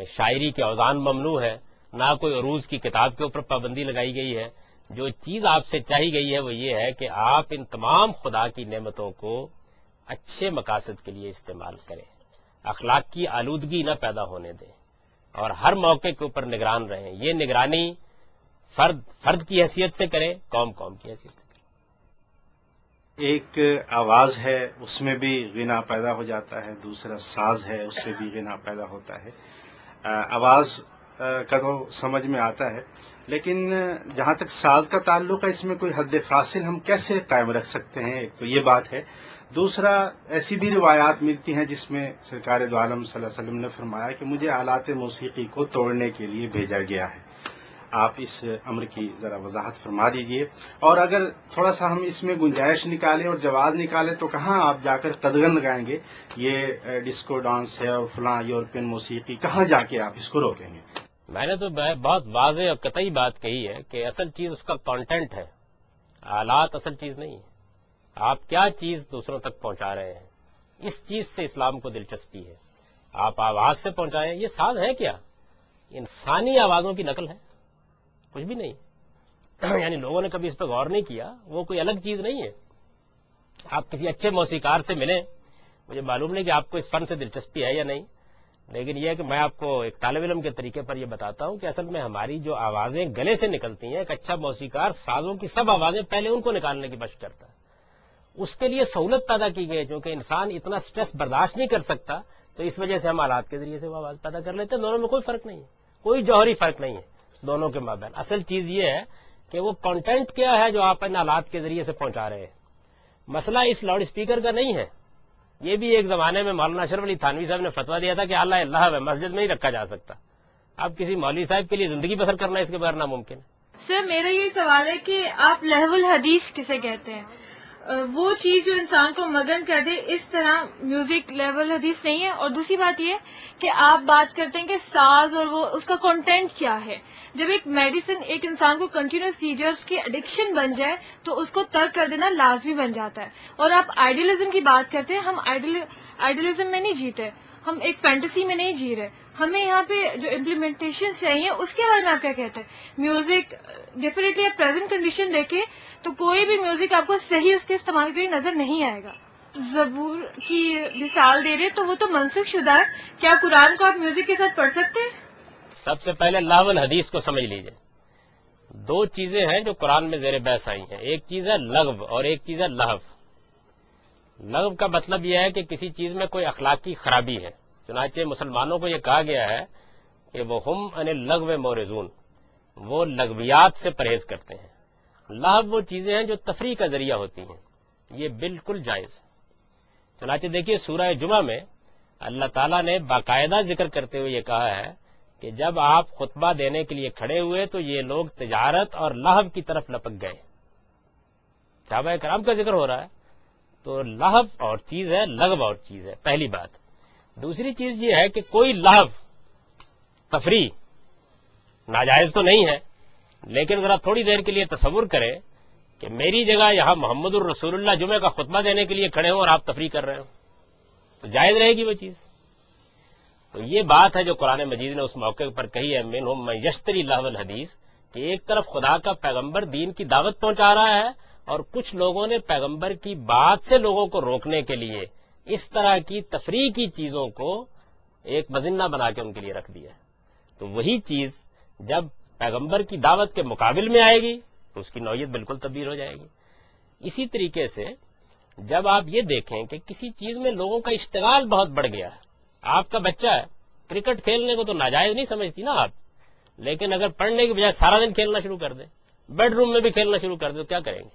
Speaker 2: شاعری کے اوزان ممنوع ہے, نہ کوئی عروض کی کتاب کے اوپر پابندی لگائی گئی ہے. جو چیز آپ سے چاہی گئی ہے وہ یہ ہے کہ آپ ان تمام خدا کی نعمتوں کو اچھے مقاصد کے لیے استعمال کریں, اخلاق کی آلودگی نہ پیدا ہونے دیں اور ہر موقع کے اوپر نگران رہیں. یہ نگرانی فرد کی حیثیت سے کریں, قوم کی حیثیت سے کریں.
Speaker 8: ایک آواز ہے اس میں بھی غنا پیدا ہو جاتا ہے, دوسرا ساز ہے اس سے بھی غنا پیدا ہوتا ہے. آواز کا تو سمجھ میں آتا ہے, لیکن جہاں تک ساز کا تعلق ہے اس میں کوئی حد فاصل ہم کیسے قائم رکھ سکتے ہیں؟ ایک تو یہ بات ہے. دوسرا, ایسی بھی روایات ملتی ہیں جس میں سرکار دو عالم صلی اللہ علیہ وسلم نے فرمایا کہ مجھے آلات موسیقی کو توڑنے کے لیے بھیجا گیا ہے. آپ اس امر کی ذرا وضاحت فرما دیجئے. اور اگر تھوڑا سا ہم اس میں گنجائش نکالیں اور جواز نکالیں تو کہاں آپ جا کر قدغن لگائیں گے؟ یہ ڈسکو ڈانس ہے اور فلاں یورپین موسیقی, کہاں جا کے آپ اس کو روکیں گے؟
Speaker 2: میں نے تو بہت واضح اور قطعی بات کہی ہے کہ اصل چیز اس کا کانٹینٹ ہے, آلات اصل چیز نہیں ہے. آپ کیا چیز دوسروں تک پہنچا رہے ہیں, اس چیز سے اسلام کو دلچسپی ہے. آپ آواز سے پہنچائیں, یہ ساز ہے کیا؟ انسانی آوازوں کی نقل ہے, کچھ بھی نہیں. یعنی لوگوں نے کبھی اس پہ غور نہیں کیا, وہ کوئی الگ چیز نہیں ہے. آپ کسی اچھے موسیقار سے ملیں, مجھے معلوم نہیں کہ آپ کو اس فن سے دلچسپی ہے یا نہیں, لیکن یہ ہے کہ میں آپ کو ایک طالب علم کے طریقے پر یہ بتاتا ہوں کہ اصل میں ہماری جو آوازیں گلے سے نکلتی ہیں, ایک اچھا موسیقار سازوں کی سب آوازیں پہلے ان کو نکالنے کی مشق کرتا ہے. اس کے لیے سہولت پیدا کی گئی کیونکہ انسان اتنا سٹریس برداشت نہیں کر سکتا, تو اس وجہ سے ہم آلات کے ذریعے سے وہ آواز پیدا کر لیتے ہیں. دونوں میں کوئی فرق نہیں ہے, کوئی جوہری فرق نہیں ہے دونوں کے مابین. اصل چیز یہ ہے کہ وہ کنٹینٹ کیا ہے جو آپ ان آلات کے ذریعے سے پہنچا رہے ہیں. مسئلہ اس لاؤڈ اسپیکر کا نہیں ہے. یہ بھی ایک زمانے میں مولانا اشرف علی تھانوی صاحب نے فتویٰ دیا تھا کہ آلہ اللہ ہے, مسجد میں نہیں رکھا جا سکتا. اب کسی مولوی صاحب کے لیے زندگی بسر کرنا اس کے بغیر ناممکن ہے.
Speaker 9: سر میرا یہ سوال ہے کہ آپ لہو الحدیث کسے کہتے ہیں؟ وہ چیز جو انسان کو مگن کر دے, اس طرح میوزک لہو الحدیث نہیں ہے. اور دوسری بات یہ کہ آپ بات کرتے ہیں کہ ساز اور وہ اس کا کنٹینٹ کیا ہے. جب ایک میڈیسن ایک انسان کو کنٹینیوس سیجرز کی ایڈکشن بن جائے تو اس کو ترک کر دینا لازمی بن جاتا ہے. اور آپ آئیڈیلزم کی بات کرتے ہیں, ہم آئیڈیلزم میں نہیں جیتے, ہم ایک فینٹیسی میں نہیں جی رہے. ہمیں یہاں پہ جو امپلیمنٹیشن چاہیے اس کے بارے میں آپ کیا کہتے ہیں؟ میوزک ڈیفینیٹلی آپ پریزنٹ کنڈیشن دیکھیں تو کوئی بھی میوزک آپ کو صحیح اس کے استعمال کے لیے نظر نہیں آئے گا. زبور کی مثال دے رہے تو وہ تو منسوخ شدہ ہے، کیا قرآن کو آپ میوزک کے ساتھ پڑھ سکتے ہیں؟
Speaker 2: سب سے پہلے لغو الحدیث کو سمجھ لیجئے. دو چیزیں ہیں جو قرآن میں زیر بحث آئی ہیں، ایک چیز ہے لغو اور ایک چیز ہے لہو. لغو کا مطلب یہ ہے کہ کسی چیز میں کوئی اخلاقی خرابی ہے، چنانچہ مسلمانوں کو یہ کہا گیا ہے کہ وہ ہم عن اللغو مورزون، وہ لغویات سے پرہیز کرتے ہیں. لہو وہ چیزیں ہیں جو تفریح کا ذریعہ ہوتی ہیں، یہ بالکل جائز ہے. چنانچہ دیکھیے سورہ جمعہ میں اللہ تعالیٰ نے باقاعدہ ذکر کرتے ہوئے یہ کہا ہے کہ جب آپ خطبہ دینے کے لیے کھڑے ہوئے تو یہ لوگ تجارت اور لہو کی طرف لپک گئے. صحابہ کرام کا ذکر ہو رہا ہے، تو لہو اور چیز ہے، لغو اور چیز ہے، پہلی بات. دوسری چیز یہ ہے کہ کوئی لہو تفریح ناجائز تو نہیں ہے، لیکن ذرا تھوڑی دیر کے لیے تصور کریں کہ میری جگہ یہاں محمد الرسول اللہ جمعہ کا خطبہ دینے کے لیے کھڑے ہوں اور آپ تفریح کر رہے ہو، تو جائز رہے گی وہ چیز. تو یہ بات ہے جو قرآن مجید نے اس موقع پر کہی ہے، منہم من یشتری لہو الحدیث، کہ ایک طرف خدا کا پیغمبر دین کی دعوت پہنچا رہا ہے اور کچھ لوگوں نے پیغمبر کی بات سے لوگوں کو روکنے کے لیے اس طرح کی تفریح کی چیزوں کو ایک مظنہ بنا کے ان کے لیے رکھ دیا. تو وہی چیز جب پیغمبر کی دعوت کے مقابل میں آئے گی تو اس کی نوعیت بالکل تبدیل ہو جائے گی. اسی طریقے سے جب آپ یہ دیکھیں کہ کسی چیز میں لوگوں کا اشتغال بہت بڑھ گیا ہے، آپ کا بچہ ہے کرکٹ کھیلنے کو تو ناجائز نہیں سمجھتی نا آپ، لیکن اگر پڑھنے کی بجائے سارا دن کھیلنا شروع کر دے، بیڈ روم میں بھی کھیلنا شروع کر دے تو کیا کریں گے؟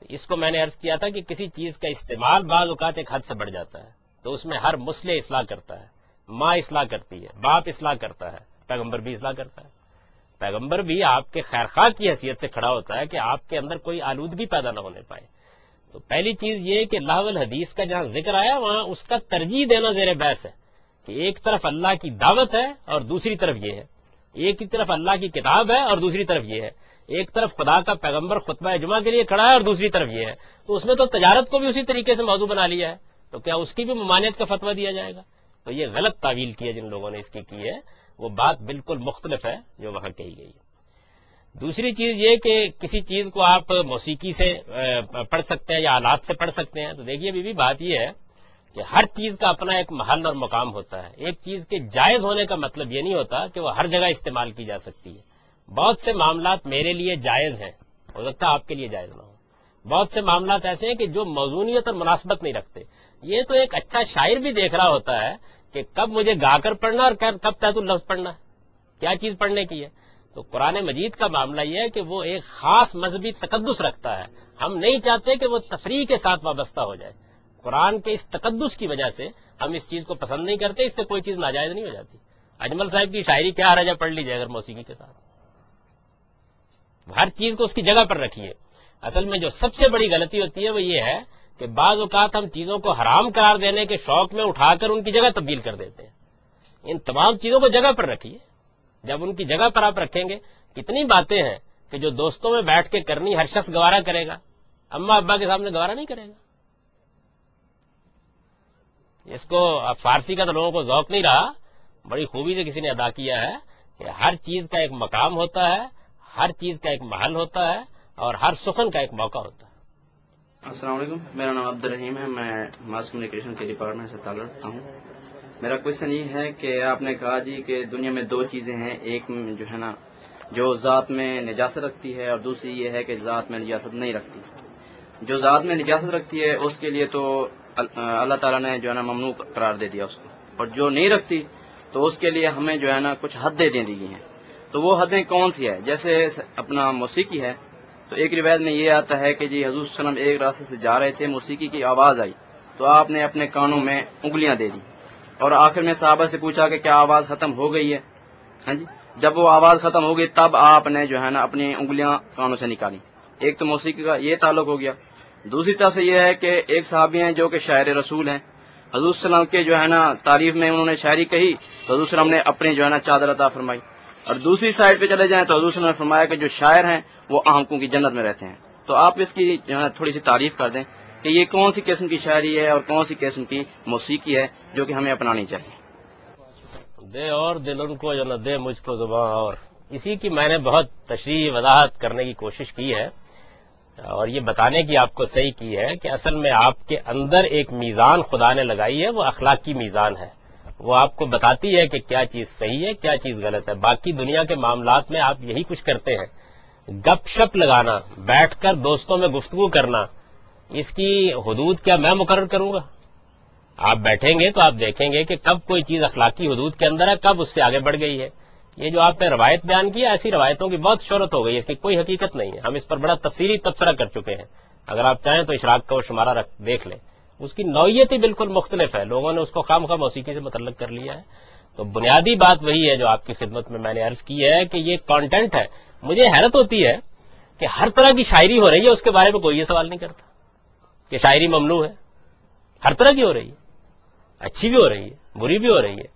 Speaker 2: اس کو میں نے عرض کیا تھا کہ کسی چیز کا استعمال بعض اوقات ایک حد سے بڑھ جاتا ہے تو اس میں ہر مسلح اصلاح کرتا ہے، ماں اصلاح کرتی ہے، باپ اصلاح کرتا ہے، پیغمبر بھی اصلاح کرتا ہے. پیغمبر بھی آپ کے خیرخواہ کی حیثیت سے کھڑا ہوتا ہے کہ آپ کے اندر کوئی آلودگی پیدا نہ ہونے پائے. تو پہلی چیز یہ کہ لہو الحدیث کا جہاں ذکر آیا وہاں اس کا ترجیح دینا زیر بحث ہے کہ ایک طرف اللہ کی دعوت ہے اور دوسری طرف یہ ہے، ایک ہی طرف اللہ کی کتاب ہے اور دوسری طرف یہ ہے، ایک طرف خدا کا پیغمبر خطبہ جمعہ کے لیے کھڑا ہے اور دوسری طرف یہ ہے. تو اس میں تو تجارت کو بھی اسی طریقے سے موضوع بنا لیا ہے، تو کیا اس کی بھی ممانعت کا فتویٰ دیا جائے گا؟ تو یہ غلط تعویل کی ہے جن لوگوں نے اس کی ہے، وہ بات بالکل مختلف ہے جو وہاں کہی گئی. دوسری چیز یہ کہ کسی چیز کو آپ موسیقی سے پڑھ سکتے ہیں یا آلات سے پڑھ سکتے ہیں، تو دیکھیے ابھی بات یہ ہے کہ ہر چیز کا اپنا ایک محل اور مقام ہوتا ہے. ایک چیز کے جائز ہونے کا مطلب یہ نہیں ہوتا کہ وہ ہر جگہ استعمال کی جا سکتی ہے. بہت سے معاملات میرے لیے جائز ہیں، ہو سکتا ہے آپ کے لیے جائز نہ ہو. بہت سے معاملات ایسے ہیں کہ جو موزونیت اور مناسبت نہیں رکھتے. یہ تو ایک اچھا شاعر بھی دیکھ رہا ہوتا ہے کہ کب مجھے گا کر پڑھنا اور کب تحت اللفظ پڑھنا ہے، کیا چیز پڑھنے کی ہے. تو قرآن مجید کا معاملہ یہ ہے کہ وہ ایک خاص مذہبی تقدس رکھتا ہے. ہم نہیں چاہتے کہ وہ تفریح کے ساتھ وابستہ ہو جائے. قرآن کے اس تقدس کی وجہ سے ہم اس چیز کو پسند نہیں کرتے، اس سے کوئی چیز ناجائز نہیں ہو جاتی. اجمل صاحب کی شاعری کیا حرج ہے پڑھ لیجیے اگر موسیقی کے ساتھ. ہر چیز کو اس کی جگہ پر رکھیے. اصل میں جو سب سے بڑی غلطی ہوتی ہے وہ یہ ہے کہ بعض اوقات ہم چیزوں کو حرام قرار دینے کے شوق میں اٹھا کر ان کی جگہ تبدیل کر دیتے ہیں. ان تمام چیزوں کو جگہ پر رکھیے. جب ان کی جگہ پر آپ رکھیں گے، کتنی باتیں ہیں کہ جو دوستوں میں بیٹھ کے کرنی ہر شخص گوارا کرے گا، اماں ابا کے سامنے گوارا نہیں کرے گا. اس کو اب فارسی کا تو لوگوں کو ذوق نہیں رہا، بڑی خوبی سے کسی نے ادا کیا ہے کہ ہر چیز کا ایک مقام ہوتا ہے، ہر چیز کا ایک محل ہوتا ہے اور ہر سخن کا ایک موقع ہوتا ہے.
Speaker 10: السلام علیکم، میرا نام عبدالرحیم ہے، میں ماس کمیونیکیشن کے ڈپارٹمنٹ سے تعلق رکھتا ہوں. میرا کوشچن یہ ہے کہ آپ نے کہا جی کہ دنیا میں دو چیزیں ہیں، ایک جو ہے نا جو ذات میں نجاست رکھتی ہے اور دوسری یہ ہے کہ ذات میں نجاست نہیں رکھتی. جو ذات میں نجاست رکھتی ہے اس کے لیے تو اللہ تعالیٰ نے جو ہے نا ممنوع قرار دے دیا اس کو، اور جو نہیں رکھتی تو اس کے لیے ہمیں جو ہے نا کچھ حدیں دے دی گئی ہیں. تو وہ حدیں کون سی ہے؟ جیسے اپنا موسیقی ہے، تو ایک روایت میں یہ آتا ہے کہ جی حضور صلی اللہ علیہ وسلم ایک راستے سے جا رہے تھے، موسیقی کی آواز آئی تو آپ نے اپنے کانوں میں انگلیاں دے دی اور آخر میں صحابہ سے پوچھا کہ کیا آواز ختم ہو گئی ہے؟ ہاں جی، جب وہ آواز ختم ہو گئی تب آپ نے جو ہے نا اپنی انگلیاں کانوں سے نکالی. ایک تو موسیقی کا یہ تعلق ہو گیا. دوسری طرف سے یہ ہے کہ ایک صحابی ہیں جو کہ شاعر رسول ہیں، حضور صلی اللہ علیہ وسلم کے جو ہے نا تعریف میں انہوں نے شاعری کہی تو حضور صلی اللہ علیہ وسلم نے اپنی جو ہے نا چادر عطا فرمائی. اور دوسری سائڈ پہ چلے جائیں تو حضور صلی اللہ علیہ وسلم نے فرمایا کہ جو شاعر ہیں وہ آنکھوں کی جنت میں رہتے ہیں. تو آپ اس کی جو ہے تھوڑی سی تعریف کر دیں کہ یہ کون سی قسم کی شاعری ہے اور کون سی قسم کی موسیقی ہے جو کہ ہمیں اپنانی چاہیے.
Speaker 2: دے اور دل ان کو جو نہ دے مجھ کو زباں، اور اسی کی میں نے بہت تشریح وضاحت کرنے کی کوشش کی ہے. اور یہ بتانے کی آپ کو صحیح کی ہے کہ اصل میں آپ کے اندر ایک میزان خدا نے لگائی ہے، وہ اخلاق کی میزان ہے، وہ آپ کو بتاتی ہے کہ کیا چیز صحیح ہے کیا چیز غلط ہے۔ باقی دنیا کے معاملات میں آپ یہی کچھ کرتے ہیں، گپ شپ لگانا، بیٹھ کر دوستوں میں گفتگو کرنا، اس کی حدود کیا میں مقرر کروں گا؟ آپ بیٹھیں گے تو آپ دیکھیں گے کہ کب کوئی چیز اخلاقی حدود کے اندر ہے، کب اس سے آگے بڑھ گئی ہے۔ یہ جو آپ نے روایت بیان کی، ایسی روایتوں کی بہت شہرت ہو گئی ہے، اس کی کوئی حقیقت نہیں ہے۔ ہم اس پر بڑا تفصیلی تبصرہ کر چکے ہیں، اگر آپ چاہیں تو اشراق کا وہ شمارہ دیکھ لیں، اس کی نوعیت ہی بالکل مختلف ہے، لوگوں نے اس کو خام خواہ موسیقی سے متعلق کر لیا ہے۔ تو بنیادی بات وہی ہے جو آپ کی خدمت میں نے عرض کی ہے کہ یہ کانٹینٹ ہے۔ مجھے حیرت ہوتی ہے کہ ہر طرح کی شاعری ہو رہی ہے، اس کے بارے میں کوئی یہ سوال نہیں کرتا کہ شاعری ممنوع ہے۔ ہر طرح کی ہو رہی ہے، اچھی بھی ہو رہی ہے، بری بھی ہو رہی ہے،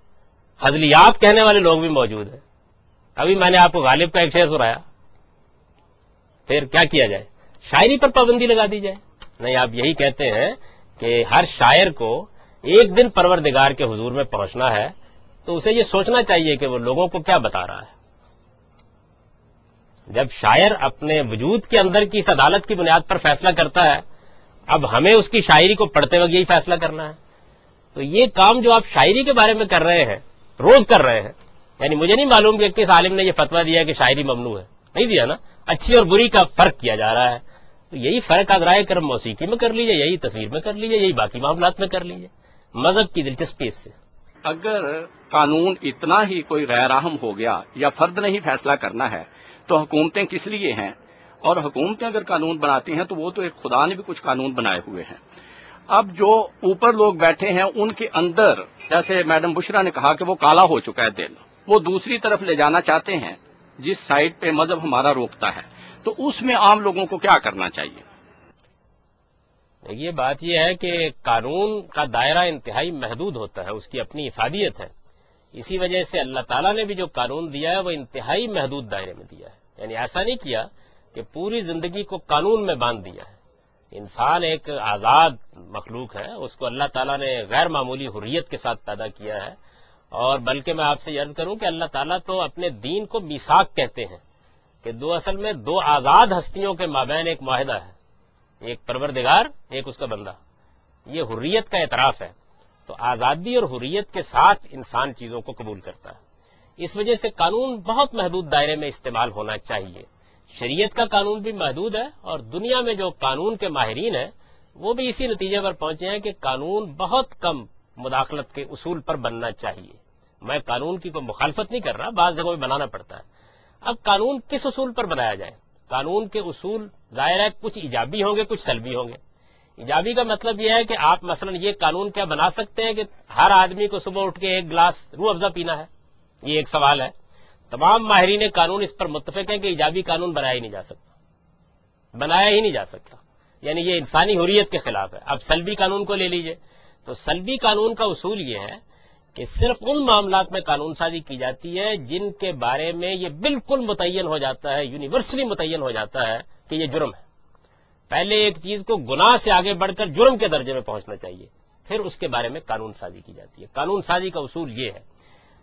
Speaker 2: ہزلیات کہنے والے لوگ بھی موجود ہیں۔ ابھی میں نے آپ کو غالب کا ایک شعر سنایا، پھر کیا کیا جائے؟ شاعری پر پابندی لگا دی جائے؟ نہیں، آپ یہی کہتے ہیں کہ ہر شاعر کو ایک دن پروردگار کے حضور میں پہنچنا ہے تو اسے یہ سوچنا چاہیے کہ وہ لوگوں کو کیا بتا رہا ہے۔ جب شاعر اپنے وجود کے اندر کی اس عدالت کی بنیاد پر فیصلہ کرتا ہے، اب ہمیں اس کی شاعری کو پڑھتے وقت یہی فیصلہ کرنا ہے۔ تو یہ کام جو آپ شاعری کے بارے میں کر رہے ہیں، روز کر رہے ہیں، یعنی مجھے نہیں معلوم کہ کس عالم نے یہ فتویٰ دیا کہ شاعری ممنوع ہے، نہیں دیا نا۔ اچھی اور بری کا فرق کیا جا رہا ہے، تو یہی فرق ازرائے کرم موسیقی میں کر لیجئے، یہی تصویر میں کر لیجئے، یہی باقی معاملات میں کر لیجئے۔ مذہب کی دلچسپی اس سے
Speaker 11: اگر قانون اتنا ہی کوئی غیر اہم ہو گیا یا فرد نے ہی فیصلہ کرنا ہے تو حکومتیں کس لیے ہیں؟ اور حکومتیں اگر قانون بناتی ہیں تو وہ تو ایک خدا نے بھی کچھ قانون بنائے ہوئے ہیں۔ اب جو اوپر لوگ بیٹھے ہیں ان کے اندر، جیسے میڈم بشرا نے کہا کہ وہ کالا ہو چکا ہے دل، وہ دوسری طرف لے جانا چاہتے ہیں جس سائڈ پہ مذہب ہمارا روکتا ہے، تو اس میں عام لوگوں کو کیا کرنا چاہیے؟
Speaker 2: یہ بات یہ ہے کہ قانون کا دائرہ انتہائی محدود ہوتا ہے، اس کی اپنی افادیت ہے۔ اسی وجہ سے اللہ تعالیٰ نے بھی جو قانون دیا ہے وہ انتہائی محدود دائرے میں دیا ہے، یعنی ایسا نہیں کیا کہ پوری زندگی کو قانون میں باندھ دیا ہے۔ انسان ایک آزاد مخلوق ہے، اس کو اللہ تعالیٰ نے غیر معمولی حریت کے ساتھ پیدا کیا ہے، اور بلکہ میں آپ سے یہ عرض کروں کہ اللہ تعالیٰ تو اپنے دین کو میثاق کہتے ہیں کہ اصل میں دو آزاد ہستیوں کے مابین ایک معاہدہ ہے، ایک پروردگار، ایک اس کا بندہ، یہ حریت کا اعتراف ہے۔ تو آزادی اور حریت کے ساتھ انسان چیزوں کو قبول کرتا ہے، اس وجہ سے قانون بہت محدود دائرے میں استعمال ہونا چاہیے۔ شریعت کا قانون بھی محدود ہے، اور دنیا میں جو قانون کے ماہرین ہیں وہ بھی اسی نتیجے پر پہنچے ہیں کہ قانون بہت کم مداخلت کے اصول پر بننا چاہیے۔ میں قانون کی کوئی مخالفت نہیں کر رہا، بعض جگہوں میں بنانا پڑتا ہے۔ اب قانون کس اصول پر بنایا جائے؟ قانون کے اصول ظاہر ہے کچھ ایجابی ہوں گے، کچھ سلبی ہوں گے۔ ایجابی کا مطلب یہ ہے کہ آپ مثلا یہ قانون کیا بنا سکتے ہیں کہ ہر آدمی کو صبح اٹھ کے ایک گلاس روح افزا پینا ہے؟ یہ ایک سوال ہے۔ تمام ماہرین قانون اس پر متفق ہیں کہ ایجابی قانون بنایا ہی نہیں جا سکتا، بنایا ہی نہیں جا سکتا، یعنی یہ انسانی حریت کے خلاف ہے۔ اب سلبی قانون کو لے لیجئے، تو سلبی قانون کا اصول یہ ہے کہ صرف ان معاملات میں قانون سازی کی جاتی ہے جن کے بارے میں یہ بالکل متعین ہو جاتا ہے، یونیورسلی متعین ہو جاتا ہے کہ یہ جرم ہے۔ پہلے ایک چیز کو گناہ سے آگے بڑھ کر جرم کے درجے میں پہنچنا چاہیے، پھر اس کے بارے میں قانون سازی کی جاتی ہے۔ قانون سازی کا اصول یہ ہے۔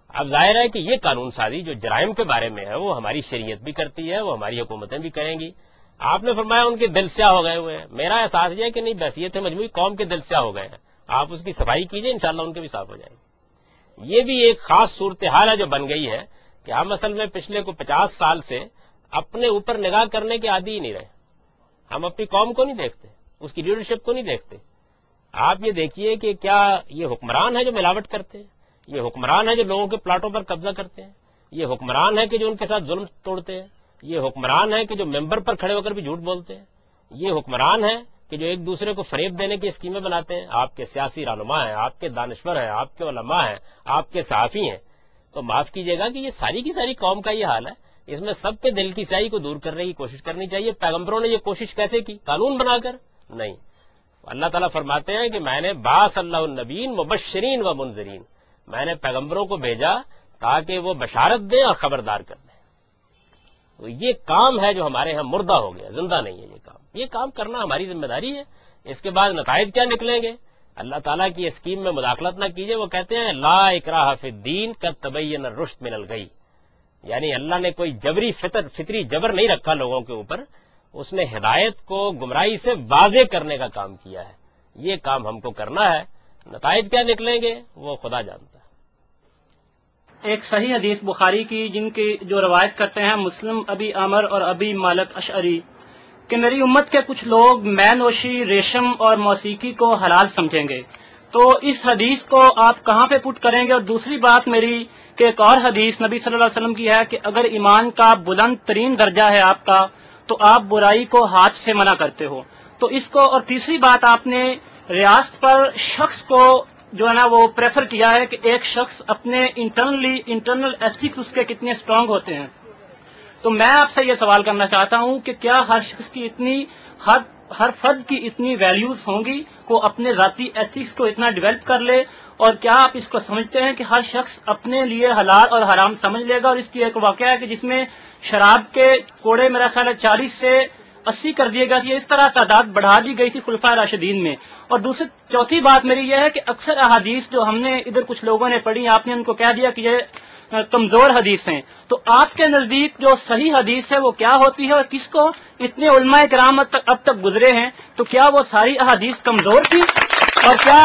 Speaker 2: اب ظاہر ہے کہ یہ قانون سازی جو جرائم کے بارے میں ہے وہ ہماری شریعت بھی کرتی ہے، وہ ہماری حکومتیں بھی کریں گی۔ آپ نے فرمایا ان کے دل سیاہ ہو گئے ہوئے ہیں، میرا احساس یہ ہے کہ نہیں، بحثیت مجموعی قوم کے دل سیاہ ہو گئے ہیں، آپ اس کی صفائی کیجئے، انشاءاللہ ان کے بھی صاف ہو جائیں گے۔ یہ بھی ایک خاص صورتحال ہے جو بن گئی ہے کہ ہم اصل میں پچھلے کو 50 سال سے اپنے اوپر نگاہ کرنے کے عادی ہی نہیں رہے۔ ہم اپنی قوم کو نہیں دیکھتے، اس کی لیڈرشپ کو نہیں دیکھتے۔ آپ یہ دیکھیے کہ کیا یہ حکمران ہے جو ملاوٹ کرتے ہیں، یہ حکمران ہے جو لوگوں کے پلاٹوں پر قبضہ کرتے ہیں، یہ حکمران ہے کہ جو ان کے ساتھ ظلم توڑتے ہیں، یہ حکمران ہے کہ جو ممبر پر کھڑے ہو کر بھی جھوٹ بولتے ہیں، یہ حکمران ہے کہ جو ایک دوسرے کو فریب دینے کی اسکیمیں بناتے ہیں۔ آپ کے سیاسی رہنما ہیں، آپ کے دانشور ہیں، آپ کے علماء ہیں، آپ کے صحافی ہیں، تو معاف کیجیے گا کہ یہ ساری کی ساری قوم کا یہ حال ہے۔ اس میں سب کے دل کی سیاہی کو دور کرنے کی کوشش کرنی چاہیے۔ پیغمبروں نے یہ کوشش کیسے کی؟ قانون بنا کر نہیں۔ اللہ تعالیٰ فرماتے ہیں کہ میں نے بعث اللہ النبیین مبشرین و منذرین، میں نے پیغمبروں کو بھیجا تاکہ وہ بشارت دیں اور خبردار کر دیں۔ تو یہ کام ہے جو ہمارے ہاں مردہ ہو گیا، زندہ نہیں ہے یہ کام کرنا ہماری ذمہ داری ہے۔ اس کے بعد نتائج کیا نکلیں گے؟ اللہ تعالیٰ کی اسکیم میں مداخلت نہ کیجیے۔ وہ کہتے ہیں لا اکراہ فی الدین قد تبین الرشد من الغی، یعنی اللہ نے کوئی جبری فطری جبر نہیں رکھا لوگوں کے اوپر، اس نے ہدایت کو گمراہی سے واضح کرنے کا کام کیا ہے. یہ کام ہم کو کرنا ہے. نتائج کیا نکلیں گے وہ خدا جانتا ہے.
Speaker 12: ایک صحیح حدیث بخاری کی جن کی جو روایت کرتے ہیں مسلم ابی عامر اور ابی مالک اشعری کہ میری امت کے کچھ لوگ مے نوشی، ریشم اور موسیقی کو حلال سمجھیں گے. تو اس حدیث کو آپ کہاں پہ پٹ کریں گے؟ اور دوسری بات میری کہ ایک اور حدیث نبی صلی اللہ علیہ وسلم کی ہے کہ اگر ایمان کا بلند ترین درجہ ہے آپ کا تو آپ برائی کو ہاتھ سے منع کرتے ہو. تو اس کو، اور تیسری بات آپ نے ریاست پر شخص کو جو ہے نا وہ پریفر کیا ہے کہ ایک شخص اپنے انٹرنل ایتھکس اس کے کتنے اسٹرانگ ہوتے ہیں. تو میں آپ سے یہ سوال کرنا چاہتا ہوں کہ کیا ہر شخص کی اتنی ہر فرد کی اتنی ویلیوز ہوں گی کو اپنے ذاتی ایتھکس کو اتنا ڈیولپ کر لے؟ اور کیا آپ اس کو سمجھتے ہیں کہ ہر شخص اپنے لیے حلال اور حرام سمجھ لے گا؟ اور اس کی ایک واقعہ ہے کہ جس میں شراب کے کوڑے میرا خیال ہے 40 سے 80 کر دیے گئے تھے، اس طرح تعداد بڑھا دی گئی تھی خلفائے راشدین میں. اور چوتھی بات میری یہ ہے کہ اکثر احادیث جو ہم نے ادھر کچھ لوگوں نے پڑھی، آپ نے ان کو کہہ دیا کہ یہ کمزور حدیث ہیں. تو آپ کے نزدیک جو صحیح حدیث ہے وہ کیا ہوتی ہے؟ اور کس کو اتنے علماء کرام اب تک گزرے ہیں تو کیا وہ ساری احادیث کمزور تھی؟ اور کیا